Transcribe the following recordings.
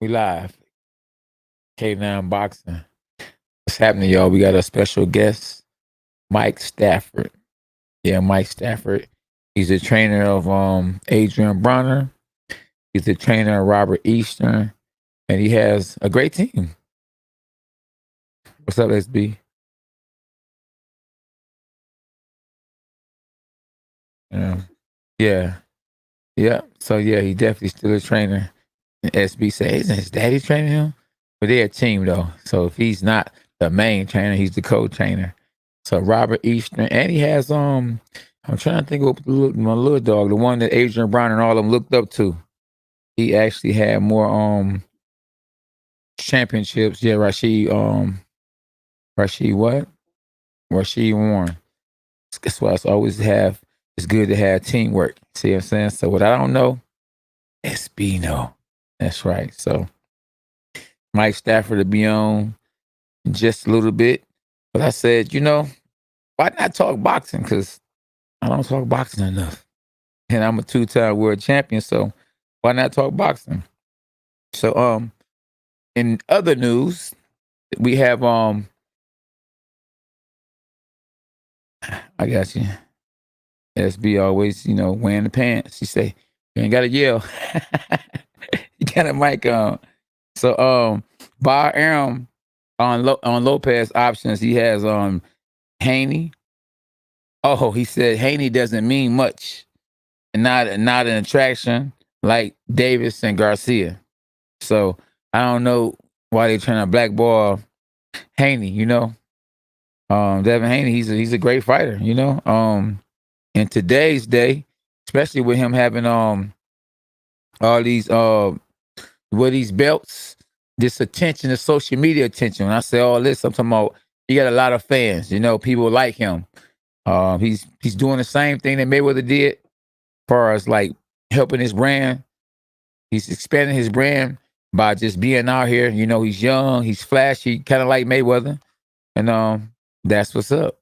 We live. K9 Boxing. What's happening, y'all? We got a special guest, Mike Stafford. Yeah, Mike Stafford. He's a trainer of Adrien Broner. He's a trainer of Robert Eastern. And he has a great team. What's up, SB? Yeah. Yeah. Yeah. So yeah, he definitely still a trainer. And SB says, isn't his daddy training him? But they're a team though. So if he's not the main trainer, he's the co-trainer. So Robert Eastern, and he has I'm trying to think of my little dog, the one that Adrien Brown and all of them looked up to. He actually had more championships. Yeah, Rashid what? Rashid Warren. That's why it's good to have teamwork. See what I'm saying? So what I don't know, SB know. That's right. So Mike Stafford to be on in just a little bit. But I said, why not talk boxing? Because I don't talk boxing enough. And I'm a two-time world champion, so why not talk boxing? So in other news, we have I got you. SB always, wearing the pants. She say, you ain't gotta yell. You got a mic on. So Bar Aram on Lopez options, he has Haney. Oh, he said Haney doesn't mean much. And not an attraction like Davis and Garcia. So I don't know why they're trying to blackball Haney, Devin Haney, he's a great fighter, In today's day, especially with him having all these with these belts, this attention, the social media attention. When I say all this, I'm talking about he got a lot of fans, people like him. He's doing the same thing that Mayweather did as far as like helping his brand. He's expanding his brand by just being out here. He's young, he's flashy, kind of like Mayweather. And that's what's up.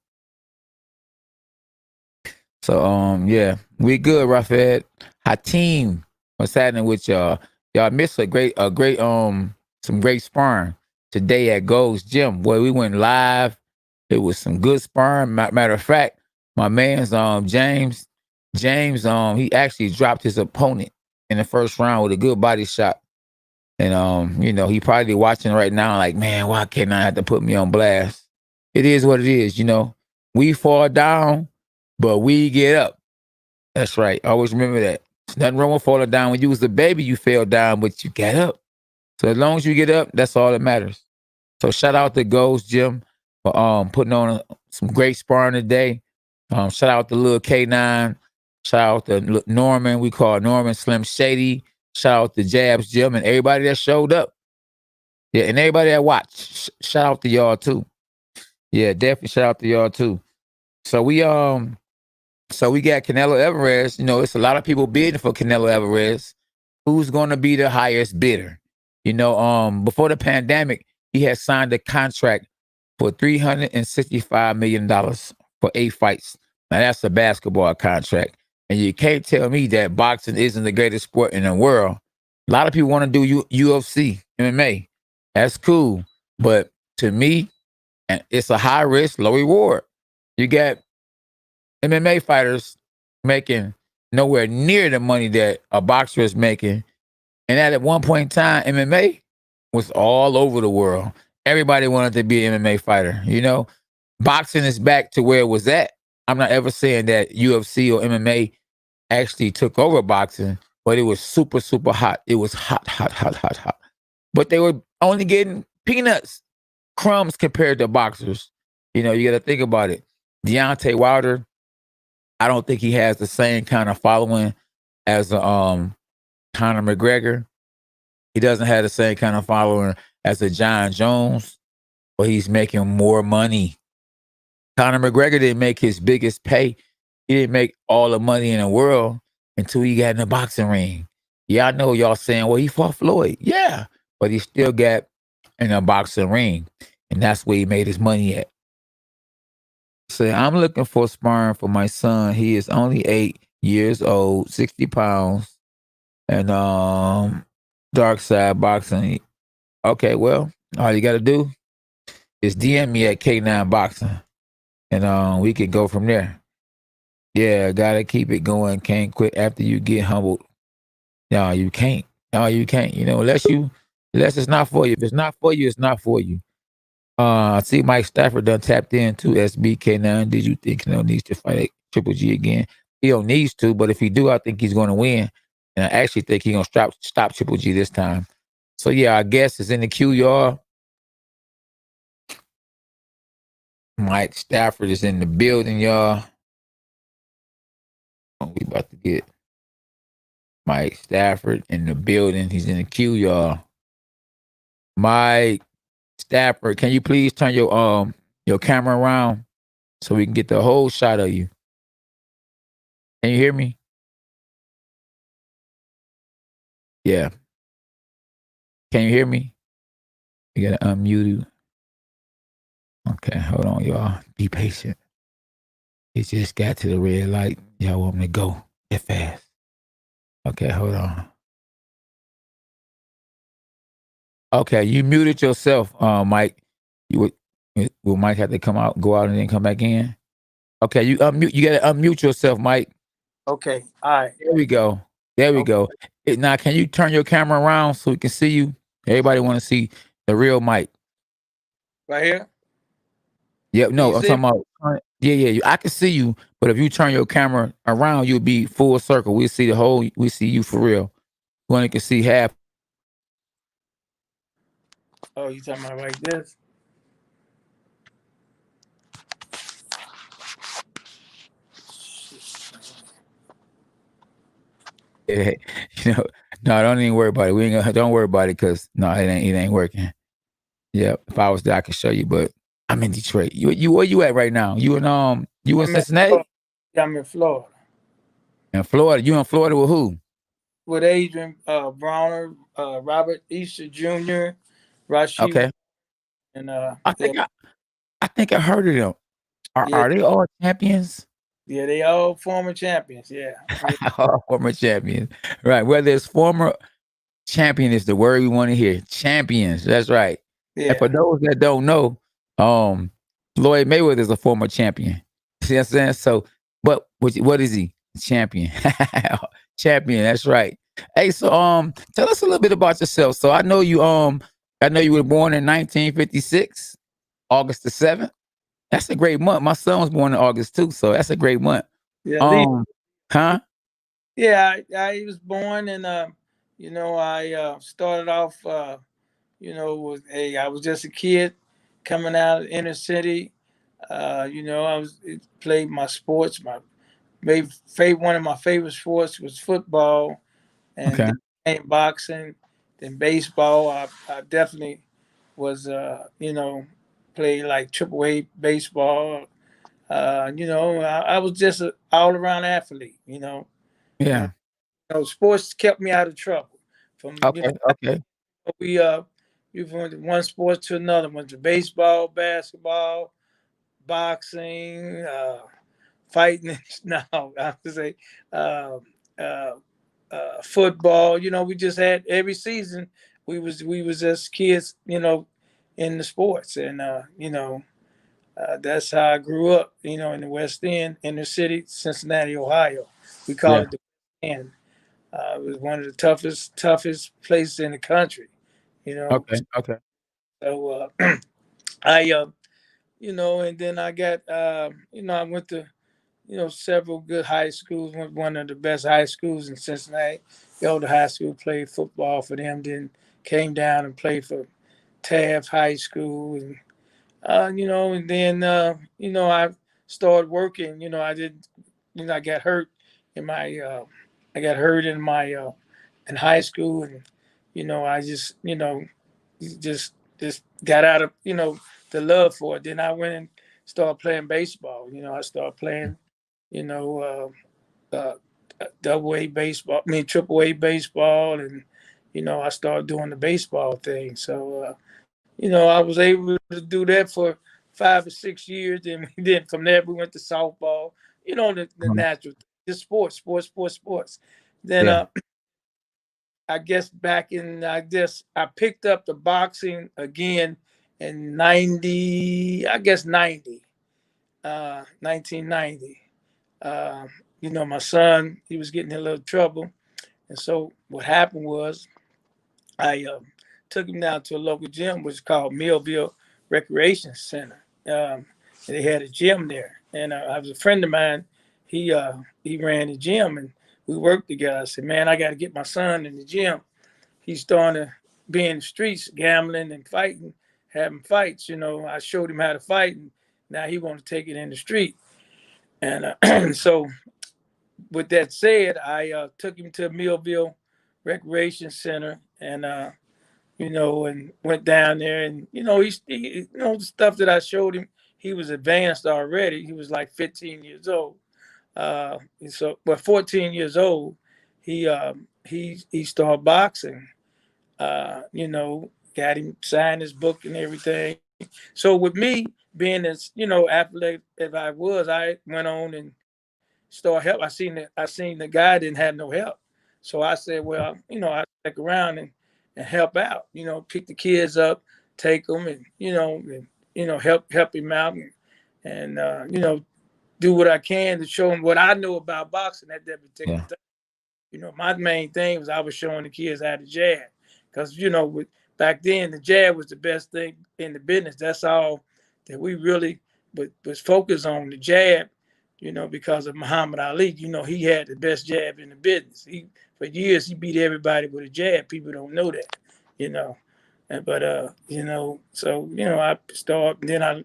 So yeah, we good, Rafael. Hakeem, what's happening with y'all? Y'all missed a great some great sparring today at Gold's Gym. Boy, we went live. It was some good sparring. Matter of fact, my man's James, he actually dropped his opponent in the first round with a good body shot. And he probably watching right now, like, man, why can't I have to put me on blast? It is what it is, We fall down, but we get up. That's right. Always remember that. There's nothing wrong with falling down. When you was a baby, you fell down, but you get up. So as long as you get up, that's all that matters. So shout out to Ghost Gym for putting on some great sparring today. Shout out to Lil K9. Shout out to Norman. We call Norman Slim Shady. Shout out to Jabs Gym and everybody that showed up. Yeah, and everybody that watched. Shout out to y'all too. Yeah, definitely shout out to y'all too. So we got Canelo Alvarez. It's a lot of people bidding for Canelo Alvarez. Who's going to be the highest bidder? Before the pandemic, he had signed a contract for $365 million for 8 fights. Now that's a basketball contract. And you can't tell me that boxing isn't the greatest sport in the world. A lot of people want to do UFC, MMA. That's cool. But to me, it's a high risk, low reward. You got MMA fighters making nowhere near the money that a boxer is making. And at one point in time, MMA was all over the world. Everybody wanted to be an MMA fighter. Boxing is back to where it was at. I'm not ever saying that UFC or MMA actually took over boxing, but it was super, super hot. It was hot, hot, hot, hot, hot. But they were only getting peanuts, crumbs compared to boxers. You got to think about it. Deontay Wilder, I don't think he has the same kind of following as Conor McGregor. He doesn't have the same kind of following as a John Jones, but he's making more money. Conor McGregor didn't make his biggest pay. He didn't make all the money in the world until he got in the boxing ring. Yeah, I know y'all saying, well, he fought Floyd. Yeah, but he still got in a boxing ring, and that's where he made his money at. Say, I'm looking for sparring for my son. He is only 8 years old, 60 pounds. And Dark Side Boxing. Okay, well, all you got to do is DM me at K9 Boxing, and we can go from there. Yeah, gotta keep it going. Can't quit after you get humbled. No, you can't. No, you can't. Unless it's not for you. If it's not for you, it's not for you. I see Mike Stafford done tapped in to SBK9. Did you think Canelo needs to fight Triple G again? He don't needs to, but if he do, I think he's going to win. And I actually think he's going to stop Triple G this time. So yeah, I guess it's in the queue, y'all. Mike Stafford is in the building, y'all. We about to get Mike Stafford in the building. He's in the queue, y'all. Mike Stafford, can you please turn your camera around so we can get the whole shot of you? Can you hear me? Yeah. Can you hear me? You gotta unmute you. Okay, hold on, y'all. Be patient. It just got to the red light. Y'all want me to go that fast. Okay, hold on. Okay, you muted yourself, Mike. Will Mike have to come out, go out, and then come back in? Okay, you unmute. You gotta unmute yourself, Mike. Okay. All right. There we go. There we Okay. go. Now, can you turn your camera around so we can see you? Everybody want to see the real Mike. Right here. Yep. Can you No, I'm see me? talking about. Yeah. I can see you, but if you turn your camera around, you'll be full circle. We see the whole. We see you for real. We only can see half. Oh, you talking about like this? you know. No, don't even worry about it. We ain't gonna. Don't worry about it because no, it ain't working. Yeah. If I was there, I could show you, but I'm in Detroit. You where you at right now? You in I'm in Cincinnati? Florida. Yeah, I'm in Florida In Florida. You in Florida with who? with Adrien Broner, Robert Easter Jr., Rashid, Okay. and I yeah, think I think I heard of them. Are yeah, are they all champions? yeah. They all former champions. Yeah, yeah, All former champions. Right. Whether it's former champion is the word we want to hear. Champions. That's right. And for yeah. those that don't know, um, Floyd Mayweather is a former champion. See what I'm saying? So, but what is he? Champion. Champion. That's right. Hey, so tell us a little bit about yourself. So I know you were born in 1956, August the 7th. That's a great month. My son was born in August too, so that's a great month. Yeah, Lee. Um, huh? Yeah, I was born and I started off with I was just a kid coming out of the inner city. I was played my sports. One of my favorite sports was football, and Okay. then boxing, then baseball. I definitely was played like triple A baseball. I was just an all around athlete. And Yeah. sports kept me out of trouble. From Okay. Okay. we went one sport to another. Went to baseball, basketball, boxing, fighting. No, I have to say uh, uh, football. We just had every season. We was just kids. In the sports, and that's how I grew up. In the West End, inner city, Cincinnati, Ohio. We call Yeah. it the West End. It was one of the toughest places in the country. You know, Okay. Okay. so I and then I got I went to several good high schools. Went one of the best high schools in Cincinnati. The older high school, played football for them. Then came down and played for Taft High School, and then I started working. I did. I got hurt in my I got hurt in high school, and I just got out of the love for it. Then I went and started playing baseball. I started playing you know double A baseball, triple A baseball, and I started doing the baseball thing. So I was able to do that for 5 or 6 years. Then from there we went to softball. The Mhm. natural, just sports. Then Yeah. I guess back in I picked up the boxing again in 90, I guess 90, 1990. You know, my son, he was getting in a little trouble. And so what happened was I took him down to a local gym, which is called Millville Recreation Center. And they had a gym there. And I was a friend of mine. He ran the gym and we worked together. I said, man, I got to get my son in the gym. He's starting to be in the streets, gambling and fighting, having fights. You know, I showed him how to fight, and now he want to take it in the street. And so, with that said, I took him to Millville Recreation Center, and you know, and went down there, and you know, you know, the stuff that I showed him, he was advanced already. He was like 15 years old. So, but 14 years old, he started boxing. You know, got him signed his book and everything. So with me being as, you know, athletic as I was, I went on and started help. I seen the guy didn't have no help. So I said, well, you know, I stick around and help out, you know, pick the kids up, take them and, you know, help him out and you know, do what I can to show him what I know about boxing at that particular Yeah. time. You know, my main thing was I was showing the kids how to jab, because you know, back then the jab was the best thing in the business. That's all that we really was focused on, the jab. You know, because of Muhammad Ali. You know, he had the best jab in the business. He For years he beat everybody with a jab. People don't know that. You know, but you know, so you know, I started. Then I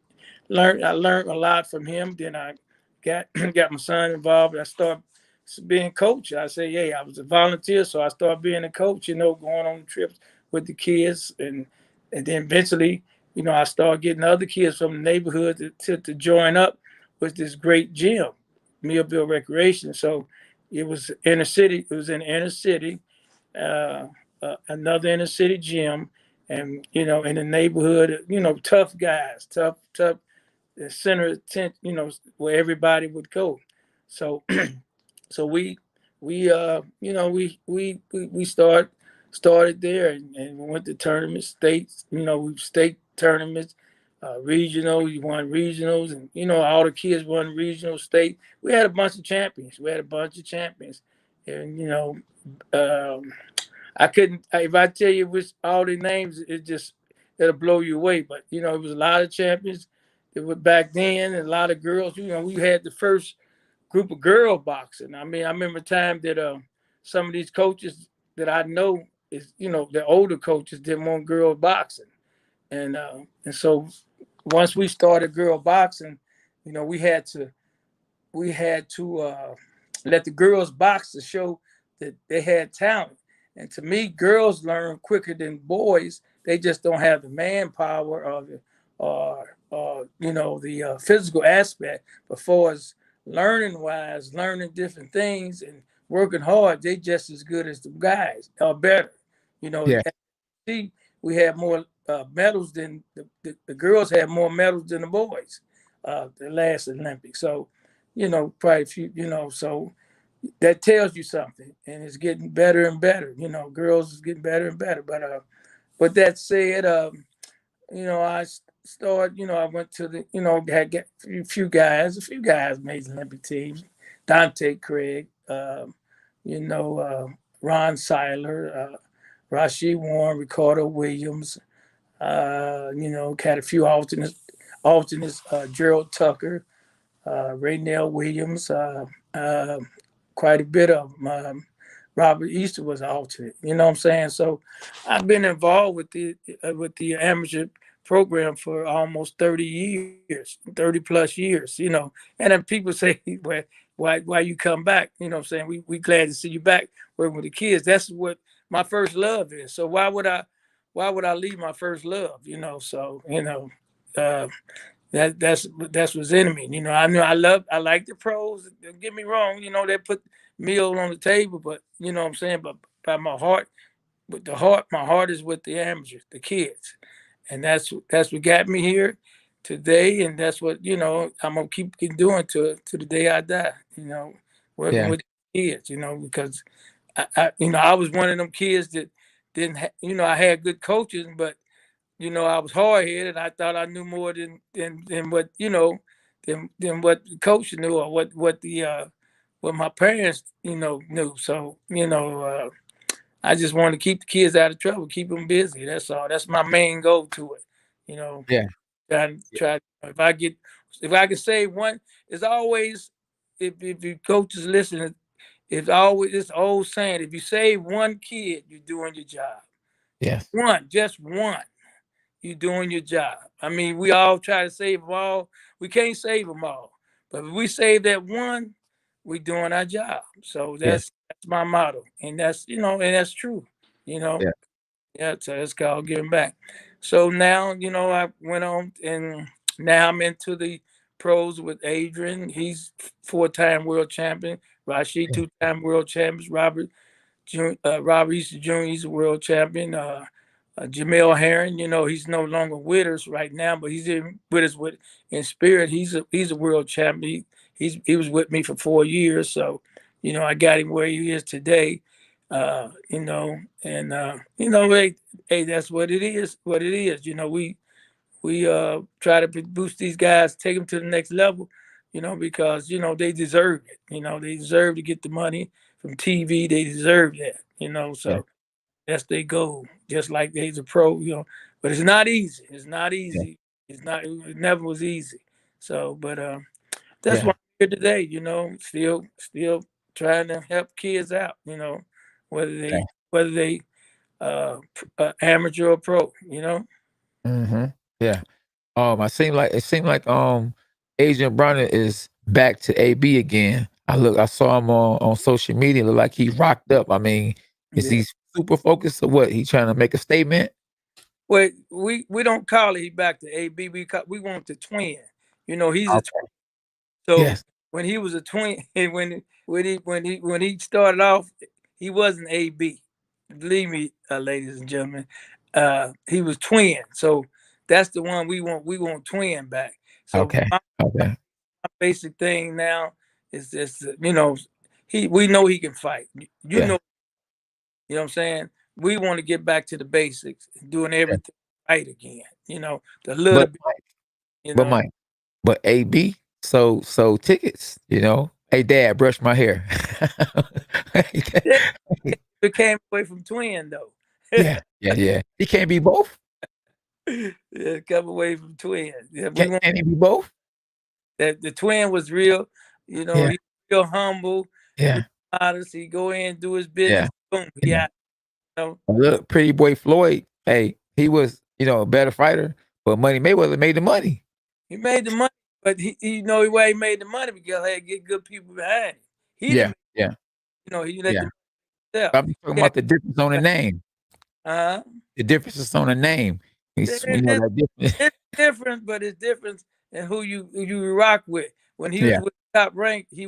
learned a lot from him. Then I got got my son involved. I started being coach. I say, yeah, I was a volunteer, so I started being a coach. You know, going on trips with the kids, and then eventually, you know, I started getting other kids from the neighborhood to join up with this great gym, Millville Recreation. So it was inner city. It was in the inner city, uh, another inner city gym, and you know, in the neighborhood, you know, tough guys, tough, the center of tent, you know, where everybody would go. So so we you know we started there, and we went to tournaments, states, you know, we state tournaments, regional. You won regionals, and you know all the kids won regional, state. We had a bunch of champions. And you know, um, I couldn't, if I tell you which all the names, it'll blow you away. But you know, it was a lot of champions. It was back then, and a lot of girls. You know, we had the first group of girl boxing. I mean, I remember a time that some of these coaches that I know is, you know, the older coaches didn't want girl boxing, and so once we started girl boxing, you know, we had to let the girls box to show that they had talent. And to me, girls learn quicker than boys. They just don't have the manpower or you know, the physical aspect. But for as learning wise, learning different things and working hard, they just as good as the guys or better. You know, Yeah. see, we had more medals than the girls had more medals than the boys. The last Olympics, so you know, probably a few, you know, so that tells you something, and it's getting better and better. You know, girls is getting better and better. But with that said, you know, I started. You know, I went to the, you know, had a few guys made Olympic teams. Dante Craig, you know, Ron Seiler, Rasheed Warren, Ricardo Williams. You know, had a few alternates, Gerald Tucker, Raynell Williams, uh, quite a bit of them. Robert Easter was an alternate. You know what I'm saying? So I've been involved with the amateur program for almost 30 years, 30 plus years. You know, and then people say, "Well, why you come back?" You know what I'm saying? We glad to see you back working with the kids. That's what my first love is. So why would I leave my first love? You know, so you know. Uh, that's what's in me. You know, I like the pros. Don't get me wrong, you know, they put meal on the table, but you know what I'm saying? But by my heart, with the heart, my heart is with the amateurs, the kids. And that's what got me here today, and that's what, you know, I'm gonna keep doing to the day I die, you know, working Yeah. with kids, you know, because I was one of them kids that didn't, I had good coaches, but I was hard headed. I thought I knew more than what than what the coach knew or what my parents knew. So I just want to keep the kids out of trouble, keep them busy. That's all. That's my main goal to it. You know, Yeah. try if I can save one. It's always if your coaches listen. It's always this old saying: if you save one kid, you're doing your job. Yes. One, just one, you're doing your job. I mean, we all try to save them all. We can't save them all, but if we save that one, we doing our job. So Yes. that's my motto, and that's true. You know, Yeah. yeah. So it's called giving back. So now, I went on, and now I'm into the pros with Adrien. He's 4-time world champion. Rashid, Yeah. 2-time world champions. Robert Easter Jr., he's a world champion. Jamel Herring, he's no longer with us right now, but he's with us in spirit. He's a world champion. He was with me for 4 years, so I got him where he is today. And hey, that's what it is. What it is, we try to boost these guys, take them to the next level, because they deserve it. They deserve to get the money from TV. They deserve that. Yeah. So that's their goal. Just like they's a pro, but it's not easy. It's not Yeah. easy. It's not. It never was easy. So, but that's why Yeah. I'm here today. Still trying to help kids out. Whether Yeah. they amateur or pro. Mm-hmm. Yeah. It seemed like Adrien Broner is back to AB again. I saw him on social media. Look like he rocked up. I mean, is Yeah. he super focused or what? He trying to make a statement? Well, we don't call it he back to AB. We want the twin. He's a Okay. so Yes. when he was a twin, when he started off, he wasn't AB. Believe me, ladies and gentlemen, he was twin. So that's the one we want. We want twin back. So Okay. Okay. my basic thing now is this. We know he can fight. Yeah. You know what I'm saying. We want to get back to the basics, doing Yeah. everything right again. The little But bit. Mike, You but know, Mike, but AB so tickets. Hey, Dad, brush my hair. yeah, it came away from twin though. Yeah. Yeah. Yeah. He can't be both. Yeah, come away from twin. Yeah, we want Can he be both? that the twin was real. Yeah. He real humble, real Yeah. modest. He go in do his Yeah. business. Boom. Yeah. Yeah, Look, Pretty Boy Floyd, hey, he was, a better fighter, but Money Mayweather made the money. he made the money, but he know why he made the money because he had to get good people behind him. He Yeah, didn't. yeah, He let yeah. the money sell. I'm talking Yeah. about the difference on the name. Uh, The difference is on the name. He's, it's, that difference. it's different, but it's different in who you rock with. When he was Yeah, with top rank, he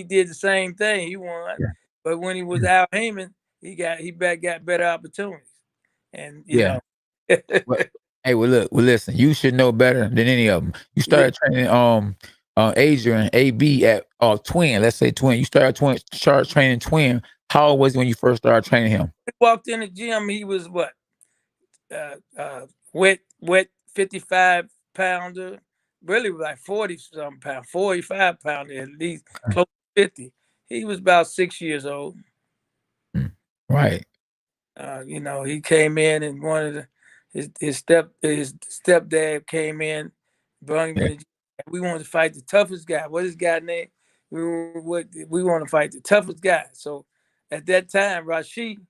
did the same thing. He won, yeah, but when he was yeah, Al Heyman, got better opportunities, and yeah. Well, hey, well, look, well, listen. You should know better than any of them. You yeah. started training Adrian AB at twin. Let's say twin. You started training twin. How old was he when you first started training him? He walked in the gym. He was what? Wet 55 pounder. Really like 40 something pound, 45 pounder at least, close to 50. He was about 6 years old. Mm, right. He came in and wanted to, his stepdad came in, brought him Yeah, in. We wanted to fight the toughest guy. What is guy name? We want to fight the toughest guy. So at that time, Rashid,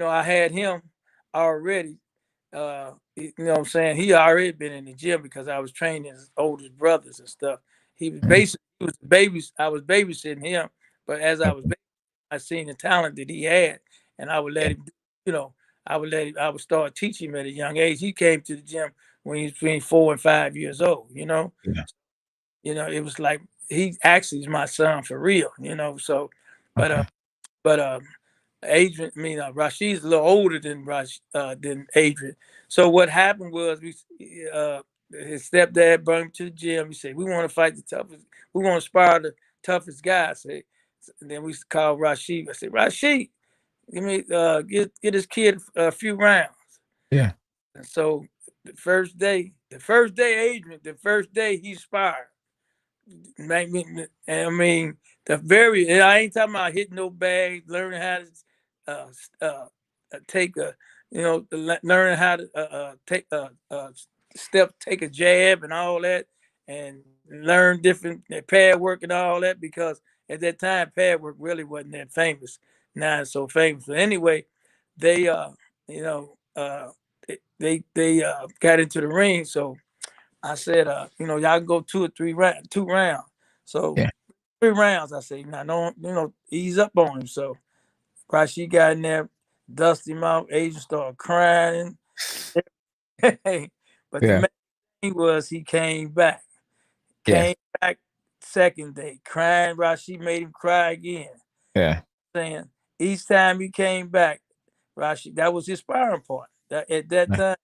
I had him already. You know what I'm saying? He already been in the gym because I was training his oldest brothers and stuff. mm, He was babies. I was babysitting him, but as I was, okay, I seen the talent that he had, and I would let yeah, him. You know, I would start teaching him at a young age. He came to the gym when he was between 4 and 5 years old. yeah, It was like he actually is my son for real. So, but okay, but Adrian, Rashid's a little older than Adrian. So what happened was his stepdad brought him to the gym. He said, "We want to fight the toughest. We want to spar the toughest guy." And then we called Rashid. I said, "Rashid." get his kid a few rounds. Yeah. And so Adrian, the first day he sparred, make me. I mean, I ain't talking about hitting no bag, learning how to uh, take a, learning how to take a step, take a jab, and all that, and learn different pad work and all that. Because at that time, pad work really wasn't that famous. Now it's so famous. But anyway, they you know, they got into the ring. So I said, y'all can go 2 rounds. So Yeah. 3 rounds, I say, now don't, ease up on him. So while she got in there, dust him out, Asian started crying. But the Yeah. main thing was he came back. Yeah. Came back second day, crying while she made him cry again. Yeah. Saying each time he came back, Rashi, that was his sparring partner. At that Yeah. time,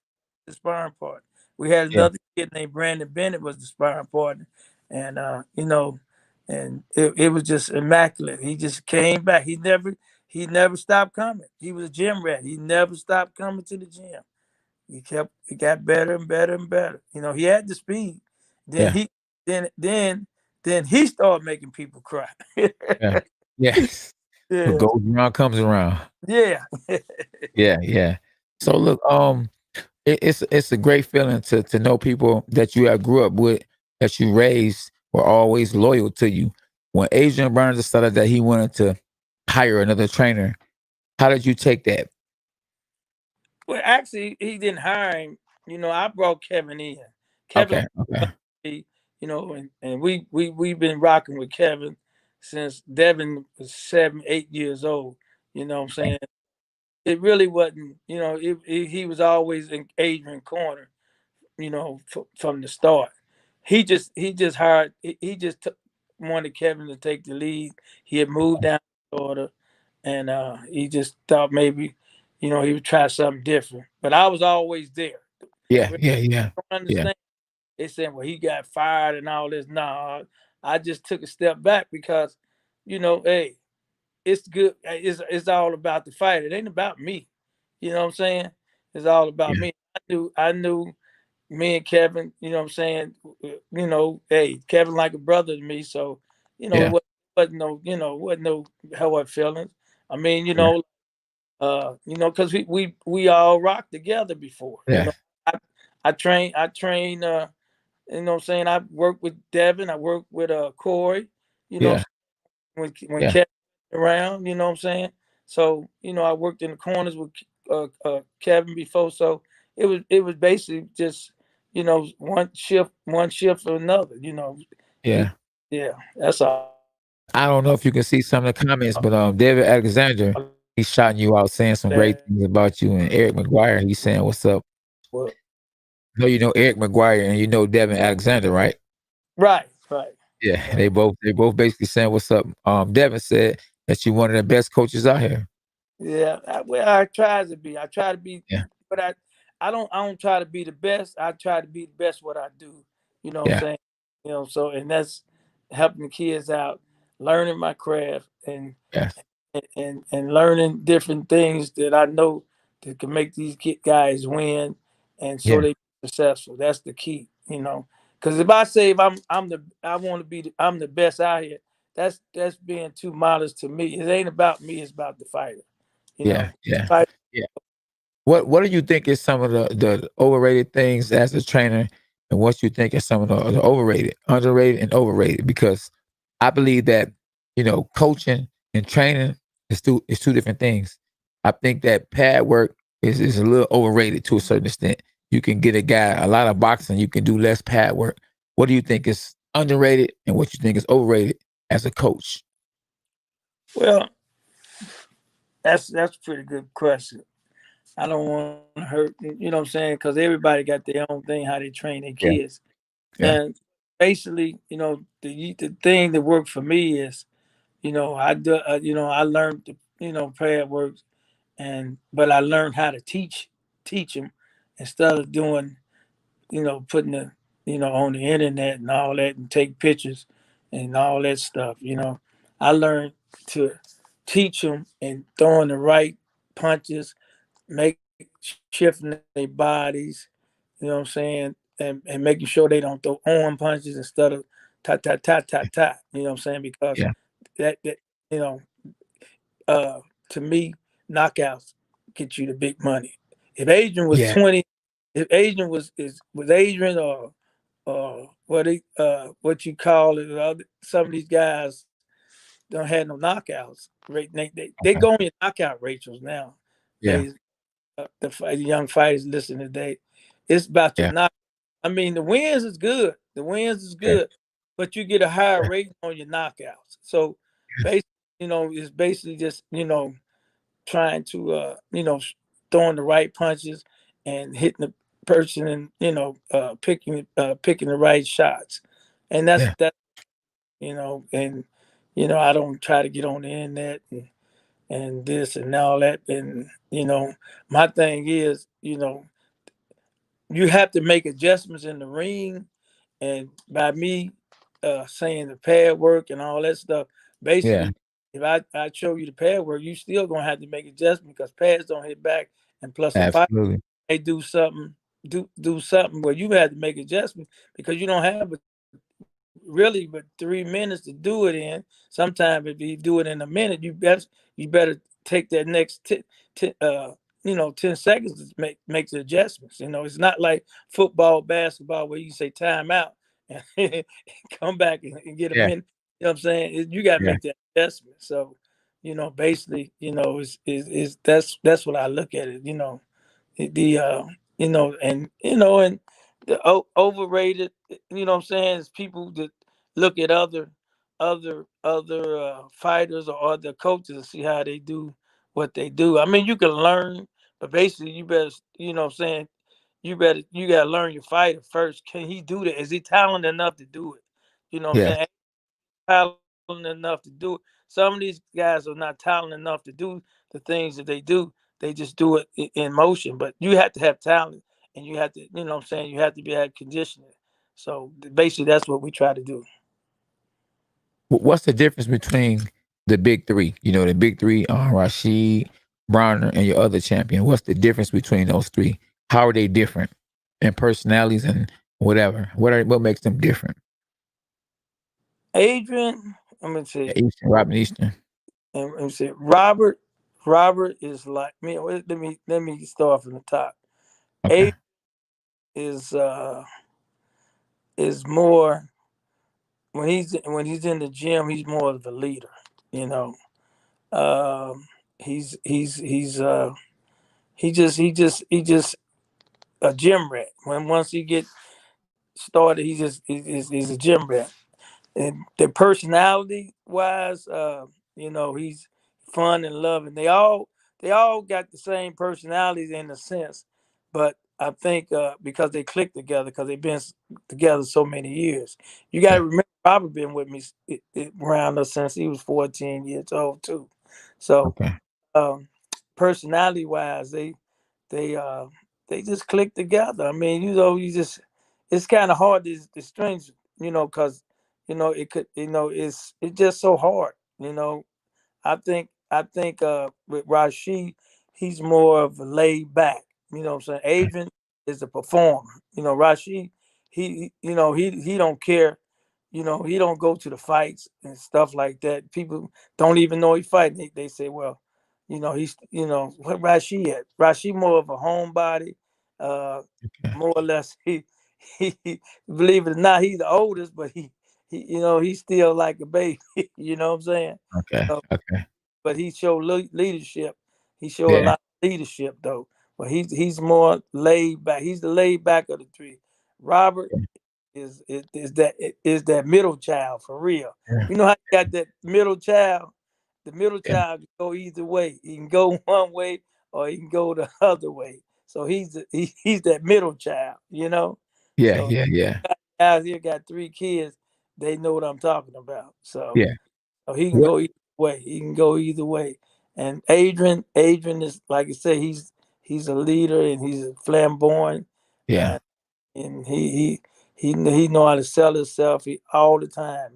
the sparring partner. We had Yeah. another kid named Brandon Bennett was the sparring partner, and and it was just immaculate. He just came back. He never stopped coming. He was a gym rat. He never stopped coming to the gym. He got better and better and better. He had the speed. Then Yeah. he then he started making people cry. Yeah. Yes. What Yeah, goes around comes around. yeah. Yeah. Yeah. So look, it's a great feeling to know people that you have grew up with, that you raised, were always loyal to you. When Adrian Broner decided that he wanted to hire another trainer, how did you take that? Well, actually, he didn't hire him. I brought Kevin in. Kevin, Okay. Okay. and we've been rocking with Kevin since Devin was 7, 8 years old. You know what I'm saying? It really wasn't. He was always in Adrian corner. From the start. He just hired. He just wanted Kevin to take the lead. He had moved down to Florida, and he just thought maybe, he would try something different. But I was always there. Yeah. When Yeah. Yeah. I don't Yeah. understand. They saying, well, he got fired and all this. No, I just took a step back because, hey, it's good. It's all about the fight. It ain't about me. You know what I'm saying? It's all about Yeah. me. I knew me and Kevin, you know what I'm saying? Hey, Kevin like a brother to me, so it Yeah. wasn't no hard feelings. I mean, Yeah. because we all rocked together before. Yeah. I I train what I'm saying, I worked with Devin, I worked with Corey, you know Yeah. when Yeah. Kevin around, you know what I'm saying? So, I worked in the corners with Kevin before, so it was basically just, one shift or another, He Yeah. yeah, that's all. I don't know if you can see some of the comments, but David Alexander, he's shouting you out, saying some great That things about you. And Eric McGuire, he's saying, "What's up?" well, I know you know Eric McGuire and you know Devin Alexander, right? right, right, Yeah, right. they both basically saying, "What's up?" Devin said that you're one of the best coaches out here. Yeah, well, I try to be. I try to be, Yeah. but I don't try to be the best. I try to be the best what I do. You know what I'm Yeah. saying? So and that's helping the kids out, learning my craft, Yes. and learning different things that I know that can make these guys win, and so Yeah. they be successful. That's the key. Because if I say if I want to be I'm the best out here, that's being too modest to me. It ain't about me. It's about the fighter. You Yeah. know, Yeah. fight. Yeah. What do you think is some of the overrated things as a trainer, and what you think is some of the overrated, underrated, and overrated? Because I believe that coaching and training is two different things. I think that pad work is a little overrated to a certain extent. You can get a guy a lot of boxing, you can do less pad work. What do you think is underrated, and what you think is overrated as a coach? Well, that's a pretty good question. I don't want to hurt. You know what I'm saying? Because everybody got their own thing how they train their Yeah, kids. yeah, And basically, the thing that worked for me is, I learned the pad works, but I learned how to teach them instead of doing, putting the, on the internet and all that and take pictures and all that stuff. I learned to teach them and throwing the right punches, make shifting their bodies, you know what I'm saying, and making sure they don't throw arm punches instead of ta ta ta ta ta. You know what I'm saying? Because Yeah. that you know, uh, to me, knockouts get you the big money. If Adrian was Yeah. 20, if Adrian was Adrian or what you call it, some of these guys don't have no knockouts. Right? They Okay. go on your knockout Rachels now. Yeah. They the young fighters listen today. It's about your Yeah. knock. I mean, the wins is good. The wins is Yeah. good, but you get a higher Yeah. rating on your knockouts. So basically, it's basically just trying to throwing the right punches and hitting the person and picking the right shots, and that's Yeah. that. And I don't try to get on the internet and this and all that. And my thing is, you have to make adjustments in the ring. And by me saying the pad work and all that stuff, Yeah. basically, if I show you the pad work, you still gonna have to make adjustments because pads don't hit back. And plus, a fight Absolutely. they do something where you have to make adjustments because you don't have really but 3 minutes to do it in. Sometimes if you do it in a minute, you better take that next 10 seconds to make the adjustments. It's not like football, basketball where you say timeout and come back and get a Yeah. minute. You know what I'm saying? You got to Yeah. make that adjustment. So, basically, is that's what I look at it. The and the overrated, what I'm saying, is people that look at other fighters or other coaches and see how they do what they do. I mean, you can learn, but basically you better, what I'm saying, you gotta learn your fighter first. Can he do that? Is he talented enough to do it? You know what I'm Yeah. saying? Talented enough to do it. Some of these guys are not talented enough to do the things that they do. They just do it in motion. But you have to have talent, and you have to, what I'm saying, you have to be at conditioning. So basically, that's what we try to do. What's the difference between the big three? You know, the big three, Rashid, Bronner, and your other champion. What's the difference between those three? How are they different in personalities and whatever? What makes them different? Adrian, I'm gonna Yeah, say, Eastern, Robin Eastern. and say Robert. Robert is like me. Let me start from the top. Okay. Adrian is uh is more when he's in the gym. He's more of a leader. You know, um, he just a gym rat. Once he get started, he's a gym rat. And the personality wise, he's fun and loving. They all got the same personalities in a sense, but I think because they click together because they've been together so many years. You got Yeah. to remember, Robert been with me around us since he was 14 years old too. So Okay. um, personality wise, they uh they just click together. I mean, you just it's kind of hard to string, because it could, it's just so hard. I think with Rashid, he's more of a laid back. You know what I'm saying? Adrian is a performer. Rashid, he don't care. He don't go to the fights and stuff like that. People don't even know he fighting. They say, well, he's what Rashid at? Rashid more of a homebody. Uh, Okay. More or less, he believe it or not, he's the oldest, but he's still like a baby. You know what I'm saying? Okay. So, Okay. but he showed leadership. He showed a Yeah. lot of leadership though. But he's more laid back. He's the laid back of the three. Robert is that middle child for real. Yeah. You know how you got that middle child? The middle Yeah. child can go either way. He can go one way or he can go the other way. So he's that middle child. Yeah. So Yeah. Yeah. guys here got 3 kids, they know what I'm talking about. So Yeah. he can What? go either way. He can go either way. And Adrian is like I said, he's a leader and he's a flamboyant. Yeah. Uh, and he know how to sell himself all the time.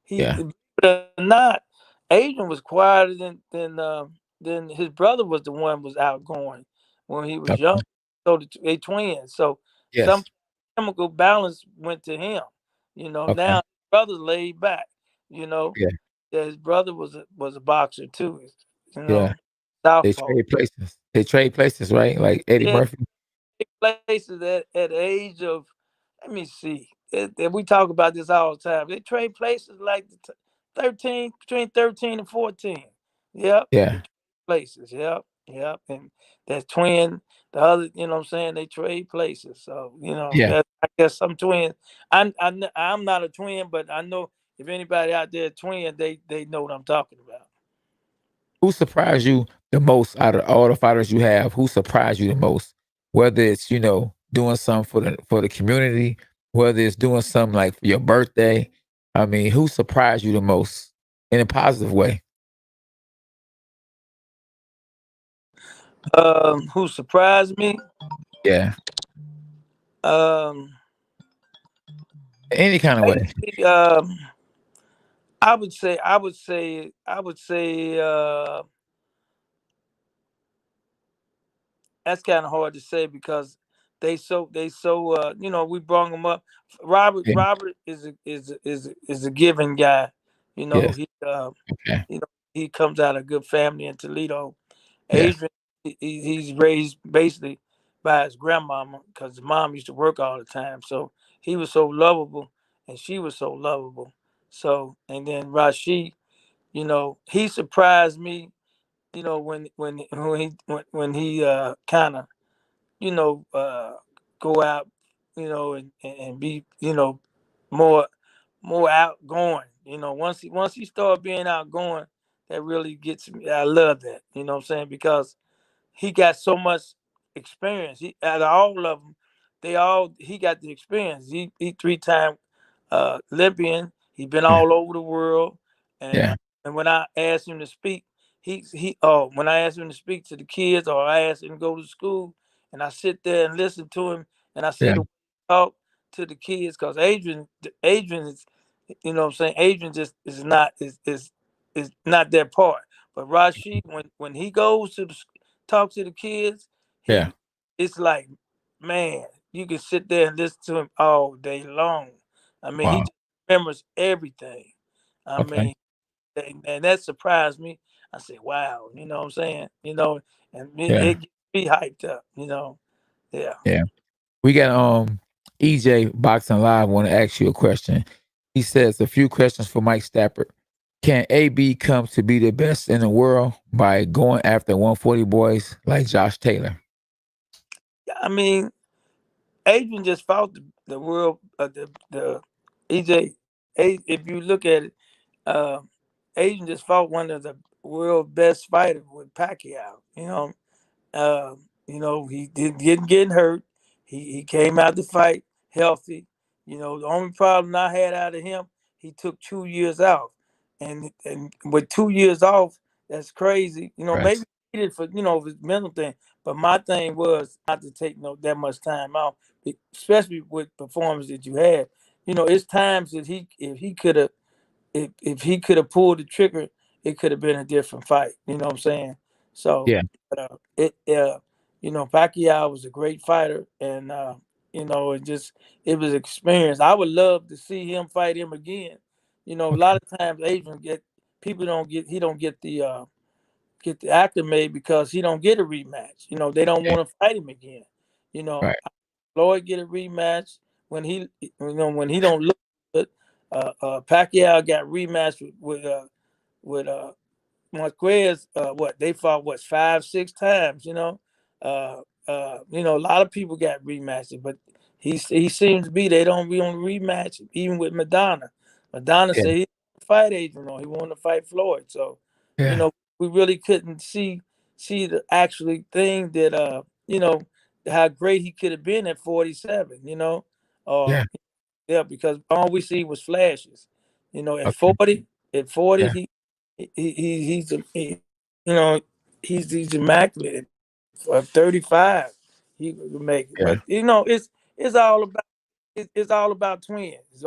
He Yeah. believe it or not, Adrian was quieter than his brother was the one was outgoing when he was young. Okay. So they twins. So some Yes. chemical balance went to him. You know, now Okay. his brother's laid back. You know, Yeah. that his brother was a boxer too. You Yeah. know, They southpaw. trade places. They trade places, right? Like Eddie Yeah, Murphy. places at the age of, let me see, we talk about this all the time. They trade places like 13, between 13 and 14. Yep, they Yeah. trade places. Yep, yep. And that's twin. The other, you know what I'm saying, they trade places. So, Yeah. that I guess some twins. I'm not a twin, but I know if anybody out there twin, they know what I'm talking about. Who surprised you the most out of all the fighters you have? Who surprised you the most? Whether it's, doing something for the community, whether it's doing something like for your birthday. I mean, who surprised you the most in a positive way? Who surprised me? Yeah. Um, Any kind of way. Lately, I would say, that's kind of hard to say because we brought them up. Yeah. Robert is a giving guy. You know, Yes. he Okay. you know he comes out of a good family in Toledo. Yeah. Adrian, he's raised basically by his grandmama because his mom used to work all the time. So he was so lovable, and she was so lovable. So, and then Rashid, he surprised me. When he kind of, you know uh go out, and be, more more outgoing. Once he started being outgoing, that really gets me. I love that. You know what I'm saying? Because he got so much experience. Out of all of them, he got the experience. He 3-time Olympian. He's been Yeah. all over the world, and Yeah. uh, and when I asked him to speak, when I asked him to speak to the kids, or I asked him to go to school, and I sit there and listen to him, and I see Yeah. the way he talk to the kids, because Adrian is, what I'm saying, Adrian just is not that part. But Rashid, when he goes to talk to the kids, Yeah. he it's like, man, you can sit there and listen to him all day long. I mean, he Wow. just remembers everything. I Okay. mean, and that surprised me. I said, wow, you know what I'm saying? And Yeah. it gets me hyped up, Yeah. Yeah. We got EJ Boxing Live want to ask you a question. He says a few questions for Mike Stafford. Can AB come to be the best in the world by going after 140 boys like Josh Taylor? I mean, Adrian just fought the world, the EJ. If you look at it, uh, Adrian just fought one of the world best fighters with Pacquiao. He didn't get hurt. He came out to fight healthy. The only problem I had out of him, he took 2 years off, and with 2 years off, that's crazy. Maybe Right. he did for his mental thing, but my thing was not to take that much time off, especially with performance that you had. It's times that if he could have pulled the trigger, it could have been a different fight. You know what I'm saying? So Yeah. it Pacquiao was a great fighter, and it was experience. I would love to see him fight him again. A Okay. lot of times Adrian get people don't get he don't get the acclimate because he don't get a rematch. They don't Yeah. want to fight him again. You know, Right. Floyd get a rematch when he don't look good. Pacquiao got rematched with Marquez. What they fought 5-6 times. A lot of people got rematches, but he seems to be they don't be on rematch even with Madonna. Madonna Yeah. said he didn't fight Adrian, or he wanted to fight Floyd. So, you Yeah. know, we really couldn't see the actually thing that how great he could have been at 47. Uh Yeah. yeah, because all we see was flashes. At Okay. 40, Yeah. he's you know he's immaculate. For 35, he would make it. Yeah. But it's all about it's all about twins.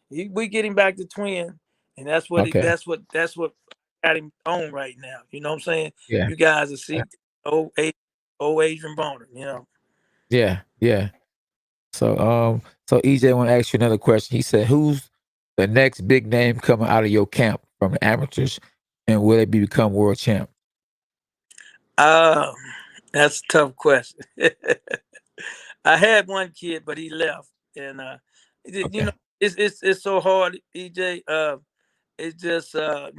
We getting back to twin, and that's what Okay. that's what got him on right now. You know what I'm saying? Yeah. You guys will see old Adrien Broner. You know. Yeah. Yeah. So EJ want to ask you another question. He said, "Who's the next big name coming out of your camp from the amateurs, and will it become world champ?" Um, that's a tough question. I had one kid, but he left, and you know, Okay. it's so hard, EJ. It's just I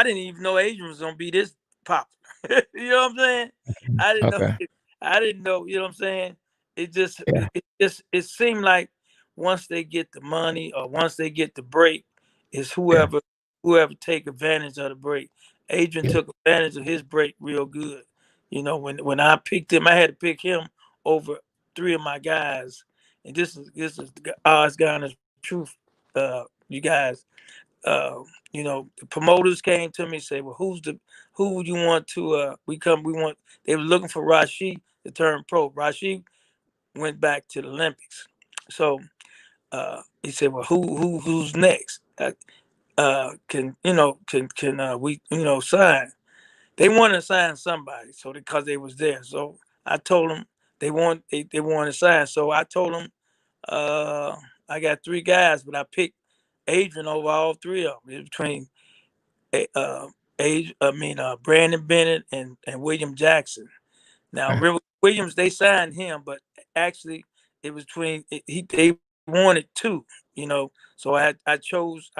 didn't even know Adrian was gonna be this popular. You know what I'm saying? Mhm. I didn't know. Okay. I didn't know. You know what I'm saying? It just Yeah. it seemed like once they get the money or once they get the break, it's Yeah. whoever take advantage of the break. Adrian Yeah. took advantage of his break real good. You know, when I picked him, I had to pick him over three of my guys, and this is the odds God honest truth. You guys, uh, the promoters came to me and said, "Well, who you want to?" We want. They were looking for Rashid to turn pro. Rashid went back to the Olympics, so he said, "Well, who's next? Can we sign?" They wanted to sign somebody, so because they was there. So I told them they want to sign. So I told them uh, I got three guys, but I picked Adrian over all three of them. It was between uh, Brandon Bennett and William Jackson. Now, Williams, they signed him, but actually, it was between they wanted two, So I chose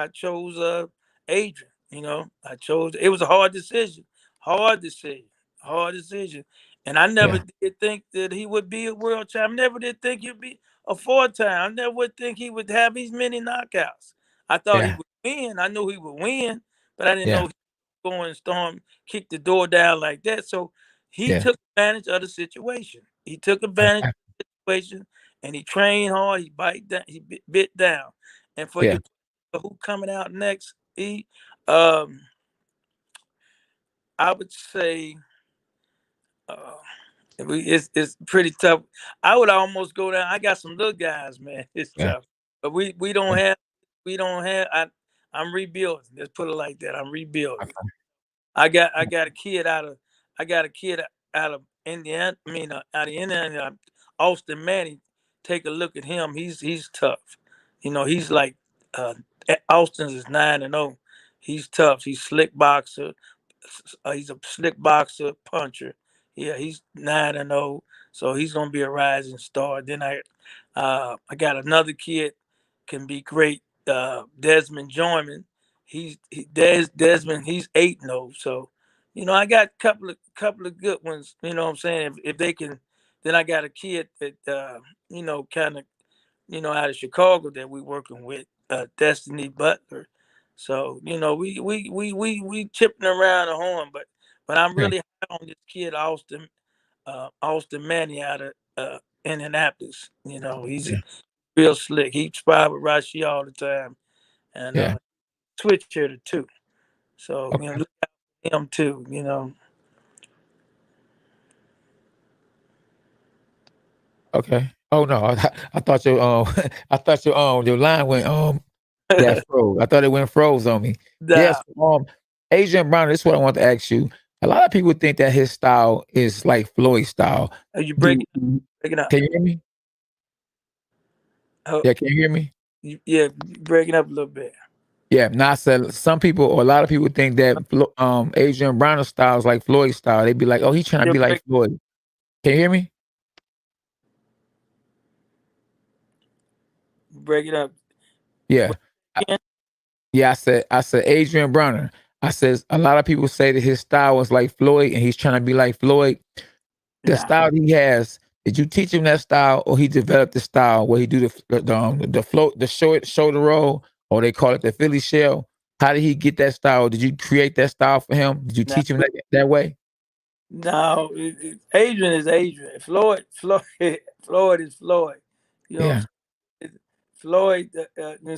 Adrian. I chose. It was a hard decision, hard decision, and I never Yeah. did think that he would be a world champ. I never did think he'd be a four-time. I never would think he would have these many knockouts. I thought he Yeah. would win. I knew he would win, but I didn't know Yeah. he would go and storm, kick the door down like that. So he Yeah. took advantage of the situation. He took advantage Okay. of the situation, and he trained hard. He bit down. And for Yeah. your question, who coming out next? Um, I would say uh, it's pretty tough. I would almost go down. I got some little guys, man. It's Yeah. tough, but we don't have. I'm rebuilding. Let's put it like that. I'm rebuilding. Okay. I got a kid out of Indiana. I mean, out of Indiana, Austin Manny. Take a look at him. He's tough. He's like uh, Austin's is 9-0. He's tough. He's slick boxer. He's a slick boxer, puncher. Yeah, he's 9-0. So he's gonna be a rising star. Then I got another kid can be great. Desmond Joyman. Desmond. He's 8-0. So, I got a couple of good ones. You know what I'm saying? If they can, then I got a kid that kind of out of Chicago that we working with, Destiny Butler. So we chipping around the horn, but I'm Yeah. really high on this kid Austin Manny out of Indianapolis. He's Yeah. real slick. He sparred with Rashi all the time, and Yeah. switch hitter too. So Okay. look at him too. Okay. Oh no, I thought your I thought your line went that froze. I thought it went froze on me. Yes. Nah, Adrian Brown. This is what I want to ask you. A lot of people think that his style is like Floyd style. are you Do breaking up? Can you hear me? Oh, Yeah, can you hear me? yeah, breaking up a little bit. Yeah. Now I said some people or a lot of people think that Adrian Brown's style is like Floyd's style. They be like, oh, he's trying to Still be like Floyd. Can you hear me? breaking up. Yeah. What again? Yeah, I said Adrian Broner. I says a lot of people say that his style was like Floyd and he's trying to be like Floyd. The Nah, style he has, did you teach him that style or he developed the style where he do the float, the short shoulder roll, or they call it the Philly shell? How did he get that style? Did you create that style for him? Did you nah. teach him that way? No, Adrian is Adrian. Floyd is Floyd. You know what I'm Yeah. saying? Floyd,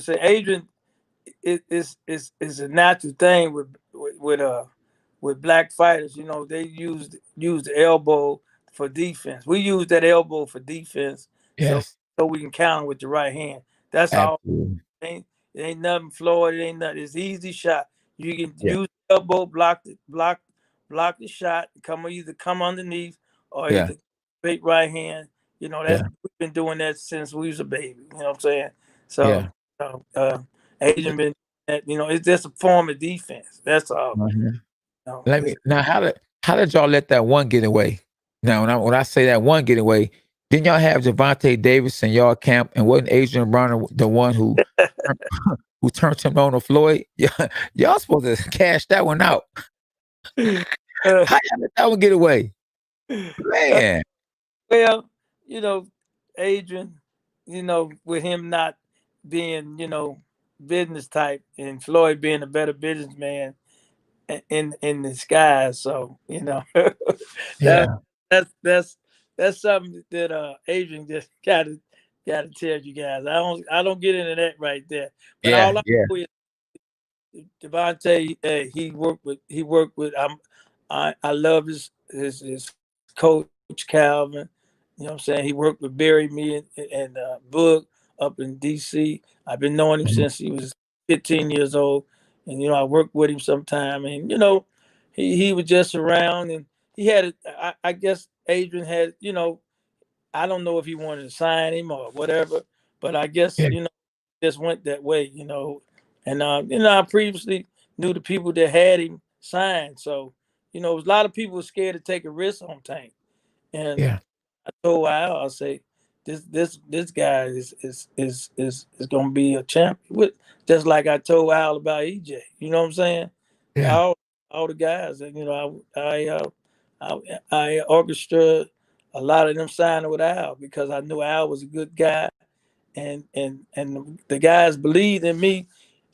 say Adrian is a natural thing with black fighters. They use the elbow for defense. We use that elbow for defense, so Yes. so we can counter with the right hand. That's all. Absolutely. It ain't nothing Floyd. It ain't nothing. It's easy shot. You can Yeah. use elbow, block the shot. Either come underneath or Yeah. either straight right hand. You know, that's Yeah. we've been doing that since we was a baby. You know what I'm saying? So, Yeah. Asian been that. You know, it's just a form of defense. That's all. Mhm. You know, Let me now. How did y'all let that one get away? Now, when I say that one get away, didn't y'all have Javante Davis in y'all camp, and wasn't Adrien Broner the one who who turned him on to Floyd? Yeah, y'all supposed to cash that one out. uh, How y'all let that one get away, man? well, you know, Adrian, with him not being, business type and Floyd being a better businessman in disguise. So, that Yeah, that's something that Adrian just gotta tell you guys. I don't get into that right there. But yeah, all I yeah, know is Devontae, he worked with I love his coach Calvin. You know what I'm saying? He worked with Barry, me and Boog up in DC. I've been knowing him since mhm, he was 15 years old. And I worked with him sometime, and he was just around, and he had I guess Adrian had, I don't know if he wanted to sign him or whatever, but I guess yeah, just went that way, and I previously knew the people that had him signed, so a lot of people were scared to take a risk on Tank, and yeah, I told Al, I say this guy is gonna be a champion. Just like I told Al about EJ, you know what I'm saying? yeah, All the guys, and I orchestrated a lot of them signing with Al because I knew Al was a good guy, and the guys believed in me,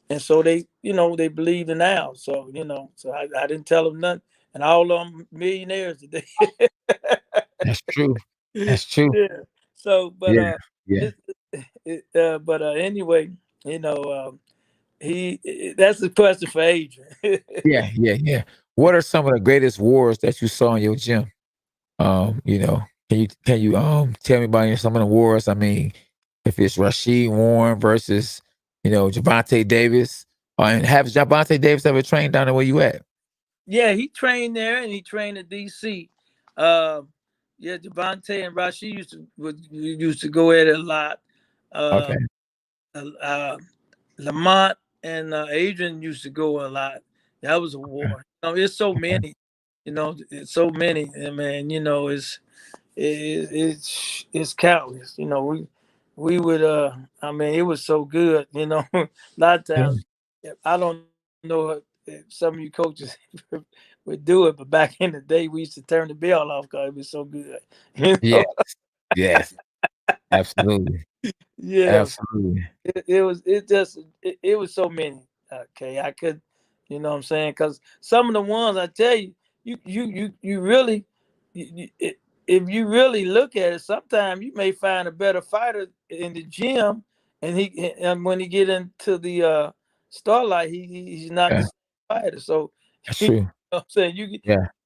and so they believed in Al. So so I didn't tell them nothing, and all of them millionaires today. that's true. That's true. Yeah. So, but Yeah, yeah, anyway, that's the question for Adrian. yeah, yeah, yeah. What are some of the greatest wars that you saw in your gym? Can you tell me about some of the wars? I mean, if it's Rasheed Warren versus Javante Davis, and have Javante Davis ever trained down there where you at? Yeah, he trained there and he trained at DC. Um, yeah, Devontae and Rashi used to go at it a lot. Uh, Okay, uh, Lamont and Adrian used to go a lot. That was a okay, war. It's so okay. many. It's so many, and man. It's countless. We would I mean it was so good. A lot of Yeah, times I don't know if some of you coaches would do it, but back in the day we used to turn the bell off because it was so good. You know, yes, yes, absolutely, yeah. absolutely. It was so many. Okay, I could, what I'm saying, because some of the ones I tell you, you really, if you really look at it, sometimes you may find a better fighter in the gym, and when he get into the starlight, he's not the Yeah, same fighter. So, that's you know true. what I'm saying, Yeah,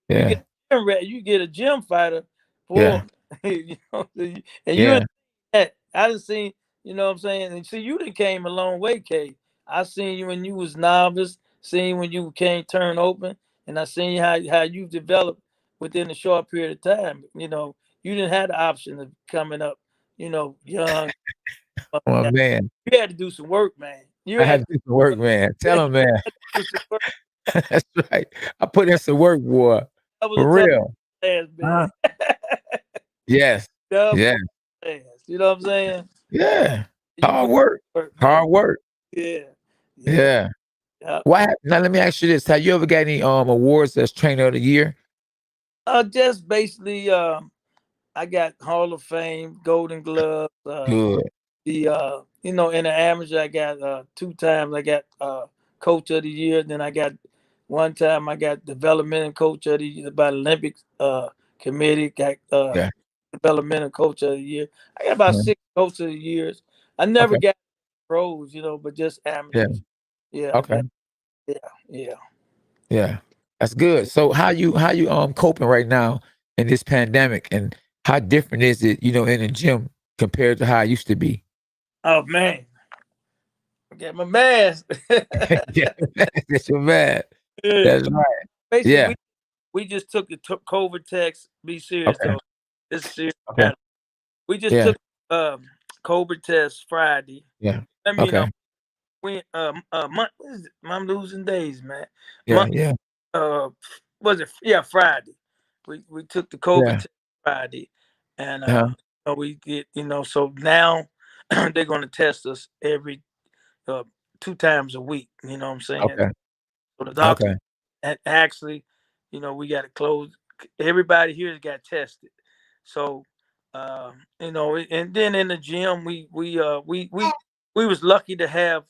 you get yeah, you get a gym fighter yeah, for and you yeah, that I done seen, what I'm saying? And see, you done came a long way, K. I seen you when you was novice, seen when you came turn open, and I seen how you developed within a short period of time. You didn't have the option of coming up, young. oh man, You had to do some work, man. You I had had to to do some work, man. you Tell him, man. do some work. That's right. I put in some work, boy, That was a for tough real. ass, man. Huh? Yes, Tough yeah, ass. You know what I'm saying? yeah. You Hard put work, work, man. hard work. Yeah. Yeah. Yeah. Yeah. Now let me ask you this: have you ever got any awards as trainer of the year? Just basically, I got Hall of Fame, Golden Glove. Good. In the amateur, I got 2 times. I got Coach of the Year. Then I got one time I got Developmental Coach of the Year by the Olympics Committee. Got Yeah. Developmental Coach of the Year. I got about Yeah. 6 Coach of the Years. I never Okay. got pros, but just Yeah. amateurs. Yeah, Okay. yeah, yeah. Yeah. That's good. So how you coping right now in this pandemic, and how different is it, in the gym compared to how it used to be? Oh man, I got my mask. Yeah. That's so bad. Yeah. That's right. Basically, Yeah. we just took the COVID test. Be serious Okay. though. This is serious Okay. matter. We just Yeah. took COVID test Friday. Yeah. I mean, Okay. when month. What is it? I'm losing days, man. Yeah. Month. Yeah. Uh, was it? Yeah, Friday. We took the COVID Yeah. test Friday, and Uh-huh. we get so now they're going to test us every uh 2 times a week. You know what I'm saying? Okay. So the doctor Okay. and actually, we got to close. Everybody here got tested. So, and then in the gym, we was lucky to have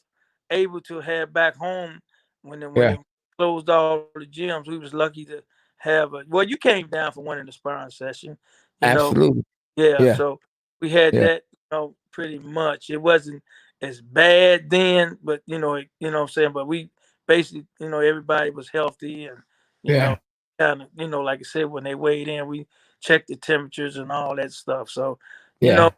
able to have back home when Yeah. they closed all the gyms. We was lucky to have well, you came down for one of the sparring session, you know. Absolutely. Yeah, Yeah. so we had Yeah. that, pretty much. It wasn't as bad then, but what I'm saying. But we basically, everybody was healthy, and you know, Yeah. kind of, like I said, when they weighed in, we checked the temperatures and all that stuff. So, you know,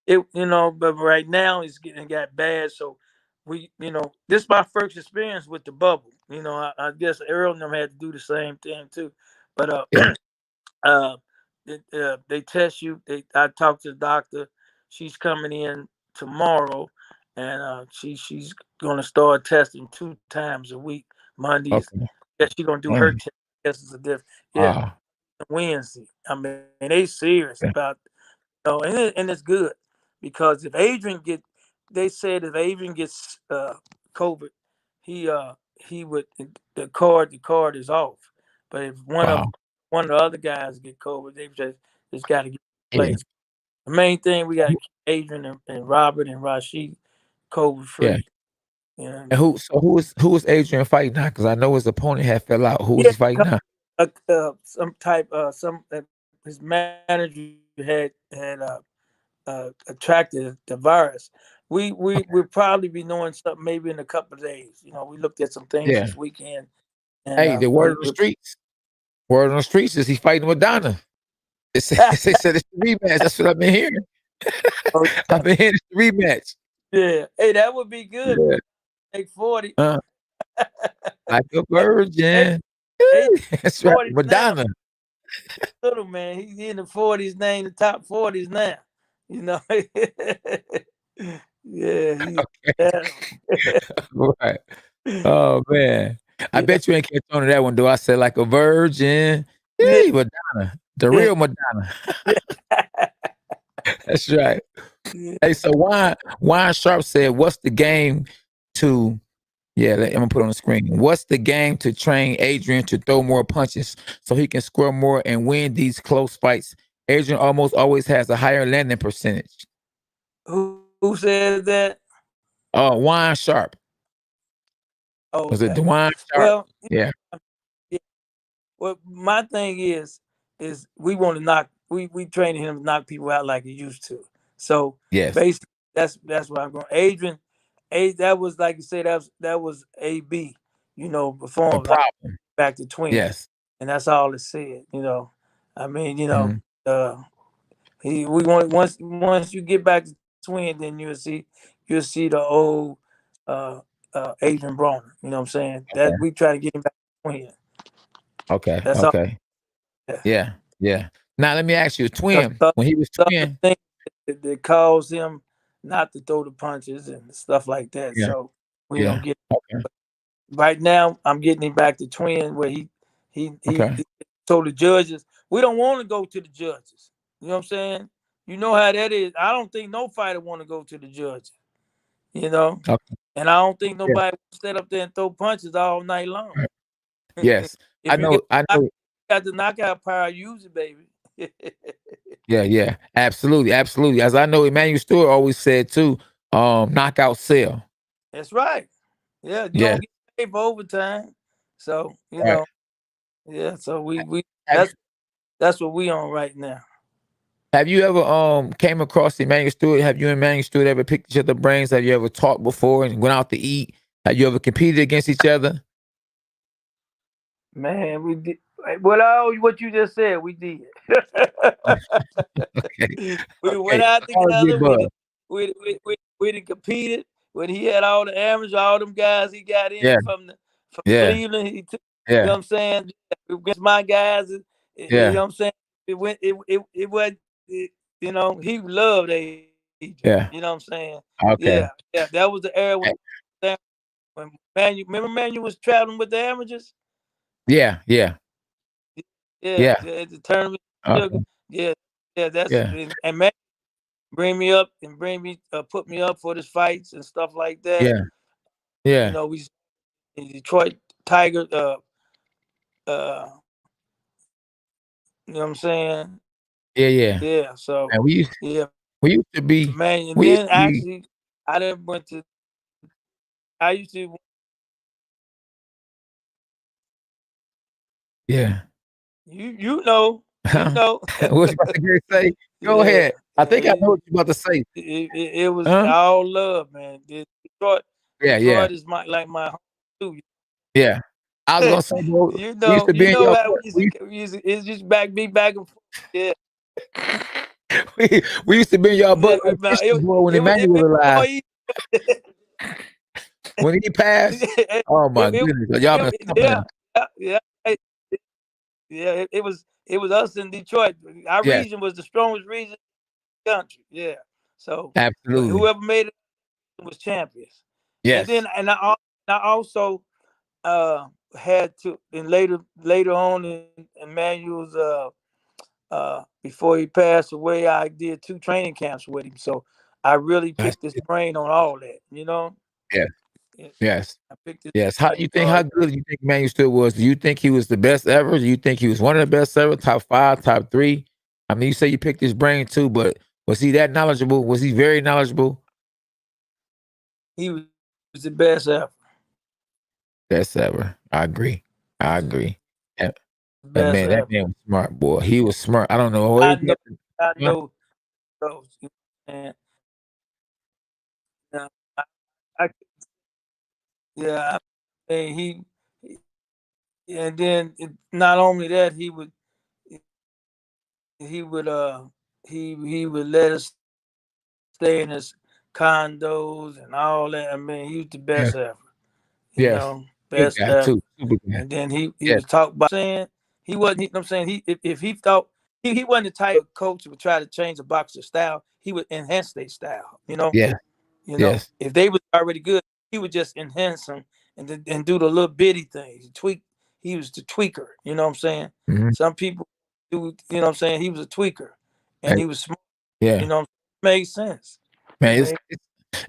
Yeah. but right now it's getting got bad. So this is my first experience with the bubble. I guess Earl and them had to do the same thing too. But Yeah. uh, they test you. I talked to the doctor. She's coming in tomorrow, and she's gonna start testing 2 times a week. Mondays. Okay. Yeah, she's gonna do her Dang. test. Yes, it's a different. Yeah, Wow. Wednesday. I mean, they serious Yeah. about and it's good because if Adrian they said if Adrian gets COVID, he he would the card is off. But if Wow. one of the other guys get COVID, they just got to get Yeah. replaced. The main thing we got to keep Adrian and Robert and Rashid COVID Yeah. free. You know what I And mean? who is Adrian fighting now? Because I know his opponent had fell out. Who is Yeah, he fighting now? some type his manager had attracted the virus. We'll probably be knowing something maybe in a couple of days. We looked at some things Yeah. this weekend, and Hey, the word on the streets. Word on the streets is he fighting with Donna. They said it's the rematch. That's what I've been hearing. oh, I've been hearing it's the rematch. yeah, hey, that would be good. Yeah. Take 40. Uh, like a Hey, virgin. hey, That's right. 40s now. Madonna. Little man, he's in the 40s now, in the top 40s now. You know, yeah, yeah. Right. Oh man. I Yeah, bet you ain't catch on to that one, though. I said like a virgin. yeah, Hey, Madonna. The yeah, real Madonna. yeah. That's right. Yeah. Hey, so Wine Sharp said, what's the game to I'm gonna put it on the screen. What's the game to train Adrian to throw more punches so he can score more and win these close fights? Adrian almost always has a higher landing percentage. Who said that? Wine Sharp. Was it Okay. DeWine Sharp? Well, Yeah. yeah, well, my thing is we want to we training him to knock people out like he used to. So Yes. basically, that's why I'm going. Adrian, that was like you said, that was AB. A Before problem. back to twins, Yes. and that's all it said. I mean, Mhm. uh, we want once you get back to twin, then you'll see the old uh Adrian Broner. You know what I'm saying? That Okay. we try to get him back to twin. Okay. That's all. Okay. Yeah. Yeah. Yeah. Now let me ask you, Because twin, when he was the twin. thing that caused him not to throw the punches and stuff like that. Yeah. So we don't Yeah. get Okay. right now. I'm getting him back to twin where Okay. he told the judges we don't want to go to the judges. You know what I'm saying? You know how that is. I don't think no fighter want to go to the judges. You know, Okay. and I don't think Yeah. nobody will stand up there and throw punches all night long. Right. Yes. I If you know. I know. got the knockout power, use it, baby. Yeah, yeah, absolutely, absolutely. As I know, Emmanuel Stewart always said too, knockout sell. That's right. Yeah, you Yeah, don't get paid for overtime. So, right. yeah, so we Have that's what we on right now. Have you ever came across Emmanuel Stewart? Have you and Emmanuel Stewart ever picked each other's brains? Have you ever talked before and went out to eat? Have you ever competed against each other? Man, we did what you just said, we did. Okay, We went okay. out All of the together. We above. did we did competed when he had all the amateurs, all them guys he got Yeah, in from Yeah. Cleveland. He took, you know Yeah. what I'm saying, against my guys. You know Yeah. what I'm saying? It went. It was. You know, he loved Adrian. You know what I'm Yeah. saying? Yeah, Okay. yeah. That was the era Eh, when Manu. Remember Manu was traveling with the amateurs. Yeah. Yeah. Yeah, Yeah. at the tournament. Okay. Yeah, yeah. That's Yeah. and man, bring me up and bring me put me up for the fights and stuff like that. Yeah. You Yeah. know, we in Detroit Tiger. Uh, you know what I'm saying? Yeah. Yeah. Yeah. So And yeah, we used to be man. And we used then to be actually, I didn't went to. I used to. yeah. You know. What you about to say? Go Yeah, ahead. I yeah. think I know what you're about to say. It was Huh? all love, man. Detroit, Yeah. Yeah. Detroit is my like my home too. Yeah. I was gonna say, bro, we used to be You in know your how court. it's just back me back and forth. Yeah, We used to be in your butt yeah. like fishing, boy, when It Emmanuel was was more alive. easy. When he passed, oh my goodness, y'all been stomping Yeah, him. yeah. Hey, yeah, it was us in Detroit. Our Yes, region was the strongest region in the country. Yeah. So absolutely. whoever made it was champions. And then Yes, I also had to and later on in Emmanuel's before he passed away, I did 2 training camps with him. So I really that's picked his brain on all that, you know? yes, Yeah, yes, I picked his yes. How brain you think? for How good do you think Emmanuel still was? Do you think he was the best ever? Do you think he was one of the best ever? Top five, top three? I mean, you say you picked his brain too, but was he that knowledgeable? Was he very knowledgeable? he was the best ever. Best ever. I agree. He I was the agree. And, and best man, that ever. man was smart, boy. He was smart. I don't know what I he know had to, I huh? know those. And uh, I, I yeah, I mean, and then not only that, he would he would let us stay in his condos and all that. I mean, he was the Yes, best ever, you yes. know, Good best guy ever. too. Super guy. And then he Yes. was talking about saying he wasn't. I'm saying if he thought he wasn't the type of coach who would try to change a boxer's style. He would enhance their style. You know, Yes. Yes. if they was already good, he would just enhance them and do the little bitty things. Tweak. He was the tweaker. You know what I'm saying? Mhm. Some people do. You know what I'm saying? He was a tweaker, and Hey, he was smart. You yeah. know, made sense. It Man, made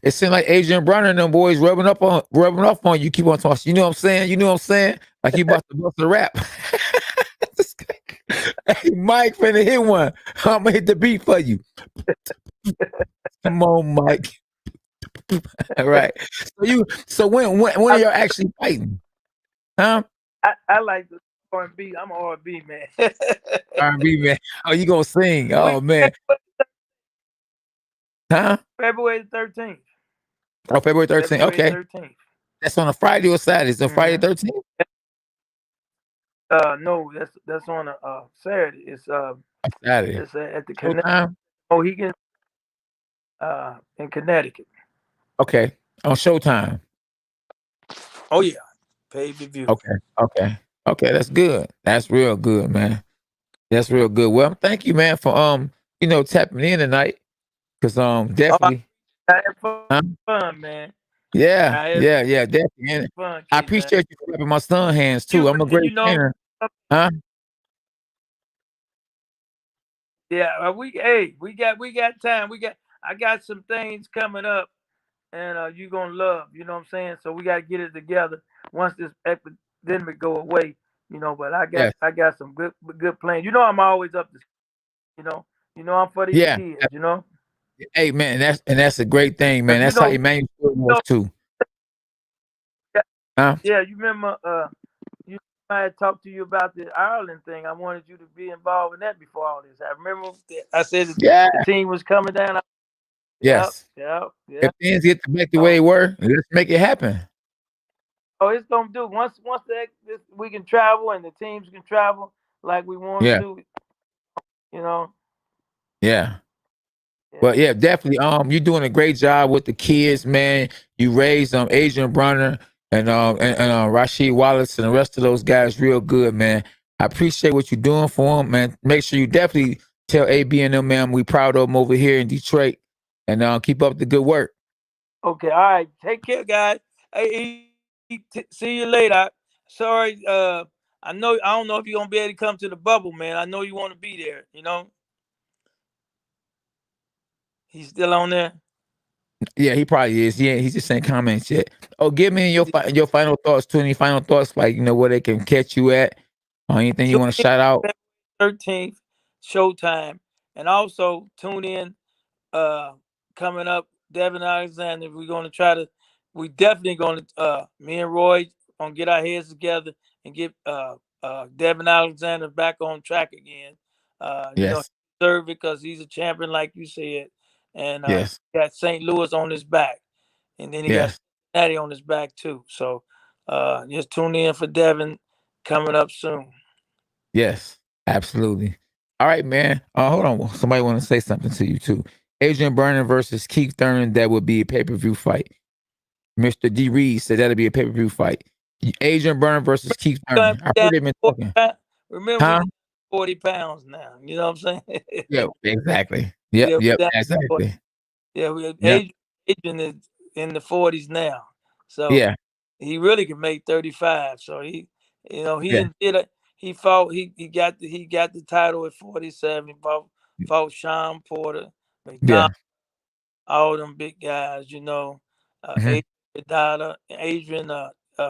it seemed like Adrien Broner and them boys rubbing off on you. Keep on talking. You know what I'm saying? You know what I'm saying? Like you about to bust a rap. Hey, Mike finna hit one. I'm gonna hit the beat for you. Come on, Mike. All right. So when are I, y'all actually fighting? Huh? I like the R&B. I'm an R&B man. R&B man. Oh, you gonna sing? we Oh man. Huh? February the 13th. Oh, February 13th. February Okay. 13th. That's on a Friday or Saturday. It's on Friday Mm-hmm. 13th? No, that's on a Saturday. Saturday. It's at the Showtime? Mohegan in Connecticut. Okay. On Showtime. Oh yeah, pay per view. Okay. Okay. Okay. That's good. That's real good, man. That's real good. Well, thank you, man, for tapping in tonight. Cause Oh, definitely. I had Huh? fun, man. Yeah, I had yeah, yeah, definitely. And fun, I Keith, man. appreciate you for rubbing my son hands too. You I'm a and great trainer. uh, Huh? yeah, we got time. I got some things coming up, and you gonna love. You know what I'm saying? So we got to get it together once this epidemic go away. But Yes. I got some good plans. I'm always up to. You know, I'm for these Yeah. kids. You know, Hey man, that's a great thing, man. because That's how Emmanuel was know, too. yeah, Huh? yeah, you remember I had talked to you about the Ireland thing. I wanted you to be involved in that before all this. I remember I said Yeah. the team was coming down. Yep, Yes. yep, If yep. things get to back the way So, they were, let's make it happen. oh, it's gonna do once we can travel and the teams can travel like we want Yeah. to. You know, Yeah. But yeah. yeah, definitely. You're doing a great job with the kids, man. You raised Adrien Broner, and Rasheed Wallace and the rest of those guys real good, man. I appreciate what you're doing for them, man. Make sure you definitely tell AB and them, man, we proud of them over here in Detroit, and keep up the good work. Okay, all right. Take care, guys. Hey, see you later. Sorry, I know I don't know if you're gonna be able to come to the bubble, man. I know you want to be there. You know, he's still on there. Yeah, he probably is. Yeah, he just ain't comments yet. Oh, give me your final thoughts too. Any final thoughts, like where they can catch you at, or anything you Tune want to in shout out? February 13th, Showtime, and also tune in uh coming up, Devin Alexander. We're gonna try to we definitely gonna me and Roy gonna get our heads together and get Devin Alexander back on track again. You know, Yes, he deserve it because he's a champion, like you said, and yes, he got St. Louis on his back, and then he got yes, Cincinnati on his back too. So just tune in for Devin coming up soon. yes. Absolutely. All right, man. Hold on. Somebody want to say something to you too. Adrien Broner versus Keith Thurman. That would be a pay-per-view fight. Mr. D. Reed said that'll be a pay-per-view fight. Adrien Broner versus Keith Gonna Thurman. I be heard down they've been 40 talking. pounds. Remember, we Huh? down 40 pounds now. You know what I'm saying? Yeah, exactly. Yep, Yeah, we yep, down 40. exactly. Yeah, Yep. Adrian is in the 40s now, so Yeah, he really can make 35. So he yeah, didn't did it. He fought. He got the title at 47. He fought Sean Porter, McDonald, yeah. all them big guys. Mhm. Adrian Adrian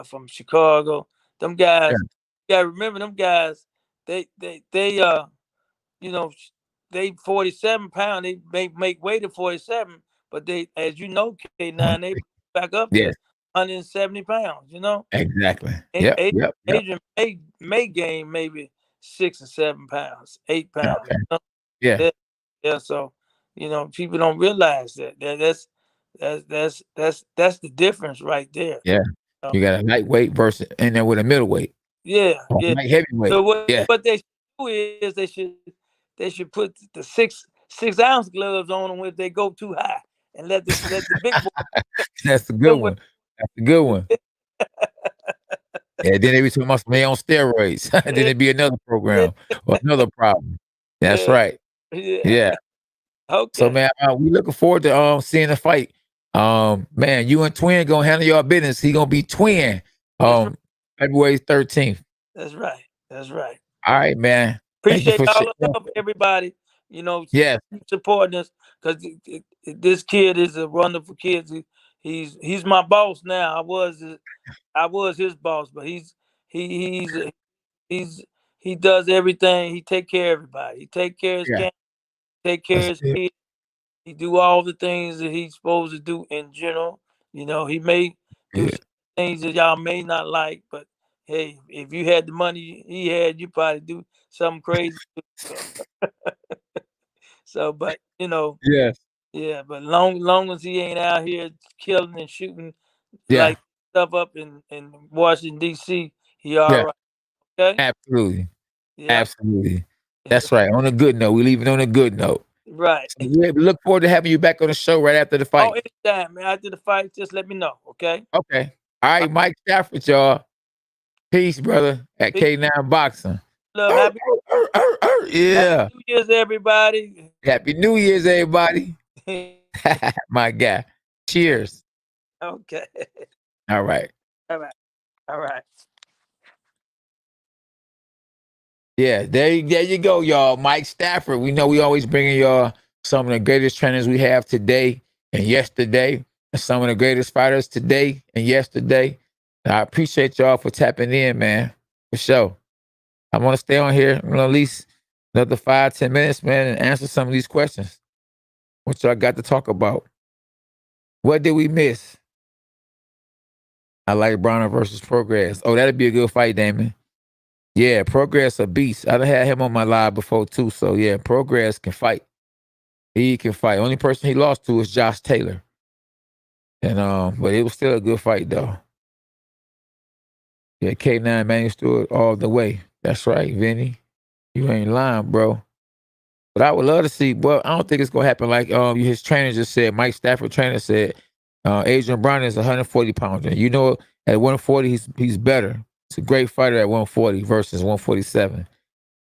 from Chicago. Them Yeah, guys. You gotta remember them guys. They you know, they 47 pound. They make weight at 47, but they, as you know, K9, they back up to yes, 170 pounds. exactly. Yep, yep, yep. Adrian may gain maybe 6 or 7 pounds, 8 pounds. Okay. Yeah, Yeah, yeah. So people don't realize that. That's the difference right there. yeah. So, You got a lightweight versus in there with a middleweight yeah, or yeah. light So heavyweight. what Yeah, what they should do is they should put the 6 ounce gloves on them if they go too high, and let the big boy that's a good them with. one. That's a good one. Yeah, then they be talking about somebody on steroids. Then Yeah, it'd be another yeah, program or another problem. That's yeah, right. yeah. Yeah. So Okay, man, we looking forward to seeing the fight. Man, you and Twin gonna handle your business. He gonna be Twin. that's right. February 13th. That's right. That's right. All right, man. Thank you Appreciate for all sharing. the help, everybody. Yes, Keep supporting us because this kid is a wonderful kid. He's my boss now. I was his boss, but he's he does everything. He take care of everybody. He take care of his yeah. camp. Take care of That's his it. kids. He do all the things that he's supposed to do in general. He may do Yeah. some things that y'all may not like, but hey, if you had the money he had, you probably do something crazy too. But Yes. yeah. But long as he ain't out here killing and shooting Yeah. like stuff up in Washington D.C., he all Yeah. right. Okay. Absolutely. Yep. Absolutely. That's right. On a good note. We leave it on a good note. Right. So we look forward to having you back on the show right after the Oh, fight. anytime, man. After the fight, just let me know. Okay. Okay. All right, Mike Stafford, y'all. Peace, brother. At Peace, K9 Boxing. love. Arr, Happy arr, arr, arr. Happy Yeah. New Year's, everybody. Happy New Year's, everybody. My guy. Cheers. Okay. All right. All right. All right. Yeah, there you go, y'all. Mike Stafford. We know we always bringing y'all some of the greatest trainers we have today and yesterday, and some of the greatest fighters today and yesterday. And I appreciate y'all for tapping in, man. For sure. I want to stay on here at least another 5-10 minutes, man, and answer some of these questions. What y'all got to talk about? What did we miss? I like Broner versus Progress. Oh, that'd be a good fight, Damon. Yeah, Progress a beast. I've had him on my live before too. So yeah, Progress can fight. He can fight. Only person he lost to is Josh Taylor. And but it was still a good fight though. Yeah, K9 Manny Stewart all the way. That's right, Vinny. You ain't lying, bro. But I would love to see. Well, I don't think it's gonna happen like his trainer just said. Mike Stafford trainer said, Adrien Broner is 140 pounder. At 140, he's better. He's a great fighter at 140 versus 147.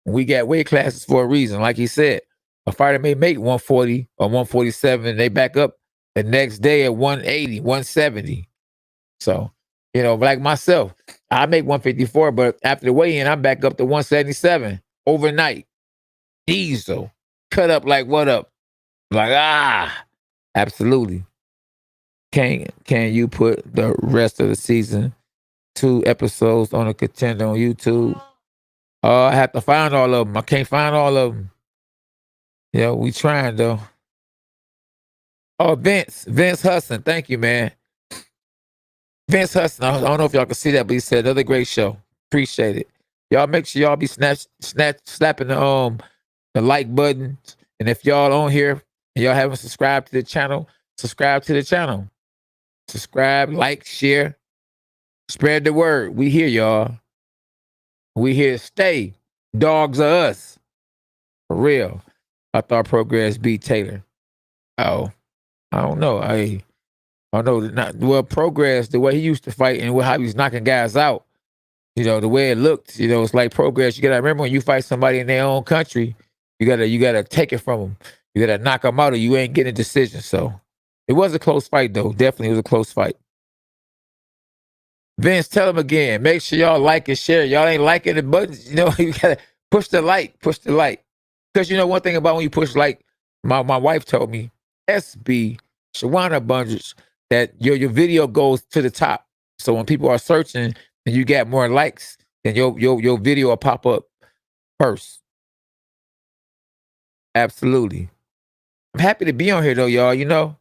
We got weight classes for a reason. Like he said, a fighter may make 140 or 147, and they back up the next day at 180, 170. So, like myself, I make 154, but after the weigh-in, I'm back up to 177 overnight. Diesel. Cut up like what up? Like, absolutely. Can you put the rest of the season 2 episodes on a contender on YouTube? I have to find all of them. I can't find all of them. We trying though. Oh, Vince Hudson. Thank you, man. Vince Hudson. I don't know if y'all can see that, but he said another great show. Appreciate it. Y'all make sure y'all be slapping the like button. And if y'all on here and y'all haven't subscribed to the channel, subscribe to the channel. Subscribe, like, share, spread the word. We here, y'all. We here to stay. Dogs are us. For real. I thought Progress beat Taylor. Oh, I don't know. I don't know. Progress, the way he used to fight and how he was knocking guys out, the way it looked, it's like Progress. You got to remember when you fight somebody in their own country, you gotta take it from them. You gotta knock them out or you ain't getting a decision. So it was a close fight, though. Definitely was a close fight. Vince, tell him again. Make sure y'all like and share. Y'all ain't liking the buttons. You gotta push the like. Because one thing about when you push like, my wife told me, SB, Shawana Bundrich, that your video goes to the top. So when people are searching and you get more likes, then your video will pop up first. Absolutely. I'm happy to be on here though, y'all.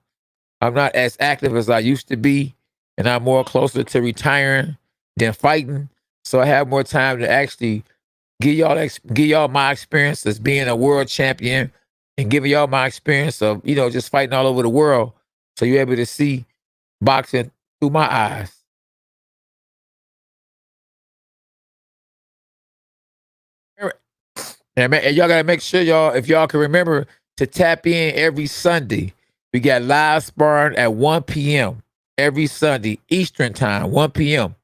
I'm not as active as I used to be, and I'm more closer to retiring than fighting. So I have more time to actually give y'all my experience as being a world champion and giving y'all my experience of, just fighting all over the world. So you're able to see boxing through my eyes. And y'all got to make sure, y'all, if y'all can remember, to tap in every Sunday. We got live sparring at 1 p.m. every Sunday, Eastern time, 1 p.m.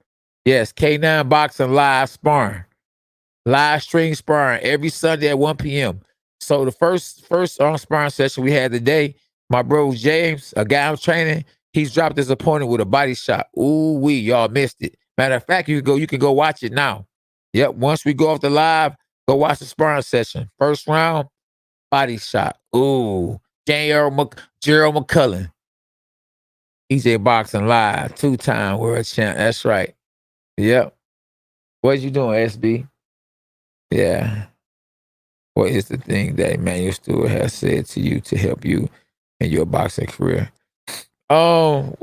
Yes, K9 Boxing live sparring. Live stream sparring every Sunday at 1 p.m. So the first sparring session we had today, my bro James, a guy I'm training, he's dropped his opponent with a body shot. Ooh, y'all missed it. Matter of fact, you can go watch it now. Yep, once we go off the live, go watch the sparring session. First round, body shot. Ooh, Gerald McCullen. EJ Boxing Live, 2-time world champ. That's right. Yep. What you doing, SB? Yeah. What is the thing that Emmanuel Stewart has said to you to help you in your boxing career? He done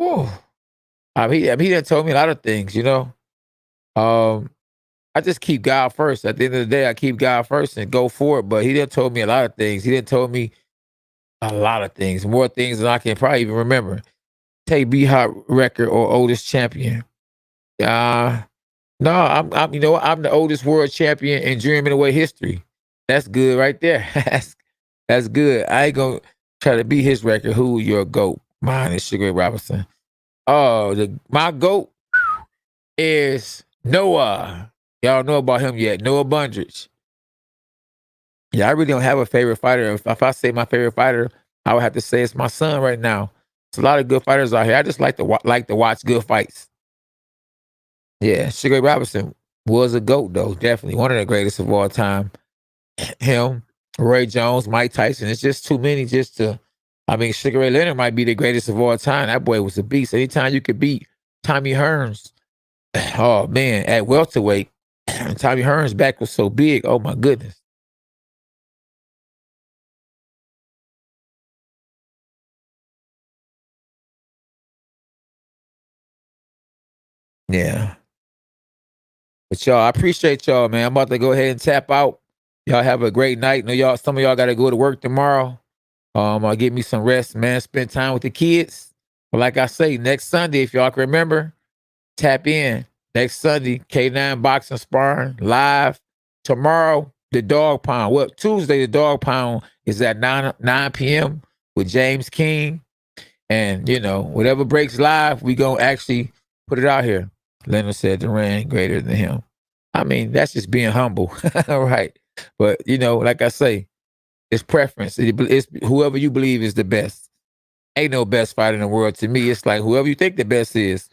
told me a lot of things, I just keep God first. At the end of the day, I keep God first and go for it. But he done told me a lot of things. He done told me a lot of things, more things than I can probably even remember. Take B-Hop record or oldest champion. No, I'm I'm the oldest world champion in Dream Away history. That's good right there. That's good. I ain't gonna try to beat his record. Who your GOAT? Mine is Sugar Ray Robinson. Oh, my GOAT is Noah. Y'all know about him yet? Noah Bundrich. Yeah, I really don't have a favorite fighter. If I say my favorite fighter, I would have to say it's my son right now. There's a lot of good fighters out here. I just like to watch good fights. Yeah, Sugar Ray Robinson was a GOAT, though. Definitely one of the greatest of all time. Him, Roy Jones, Mike Tyson. It's just too many Sugar Ray Leonard might be the greatest of all time. That boy was a beast. Anytime you could beat Tommy Hearns, oh, man, at welterweight, Tommy Hearns' back was so big. Oh, my goodness. Yeah. But y'all, I appreciate y'all, man. I'm about to go ahead and tap out. Y'all have a great night. Know some of y'all got to go to work tomorrow. I'll get me some rest, man. Spend time with the kids. But like I say, next Sunday, if y'all can remember, tap in. Next Sunday, K9 Boxing Sparring live. Tomorrow, the Dog Pound. Well, Tuesday, the Dog Pound is at 9 p.m. with James King. And, whatever breaks live, we going to actually put it out here. Leonard said Duran greater than him. I mean, that's just being humble, right? But you know, like I say, it's preference. It's whoever you believe is the best. Ain't no best fighter in the world to me. It's like whoever you think the best is.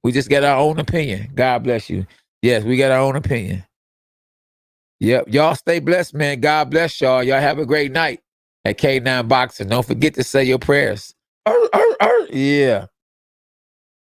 We just got our own opinion. God bless you. Yes, we got our own opinion. Yep. Y'all stay blessed, man. God bless y'all. Y'all have a great night at K9 Boxing. Don't forget to say your prayers. Yeah.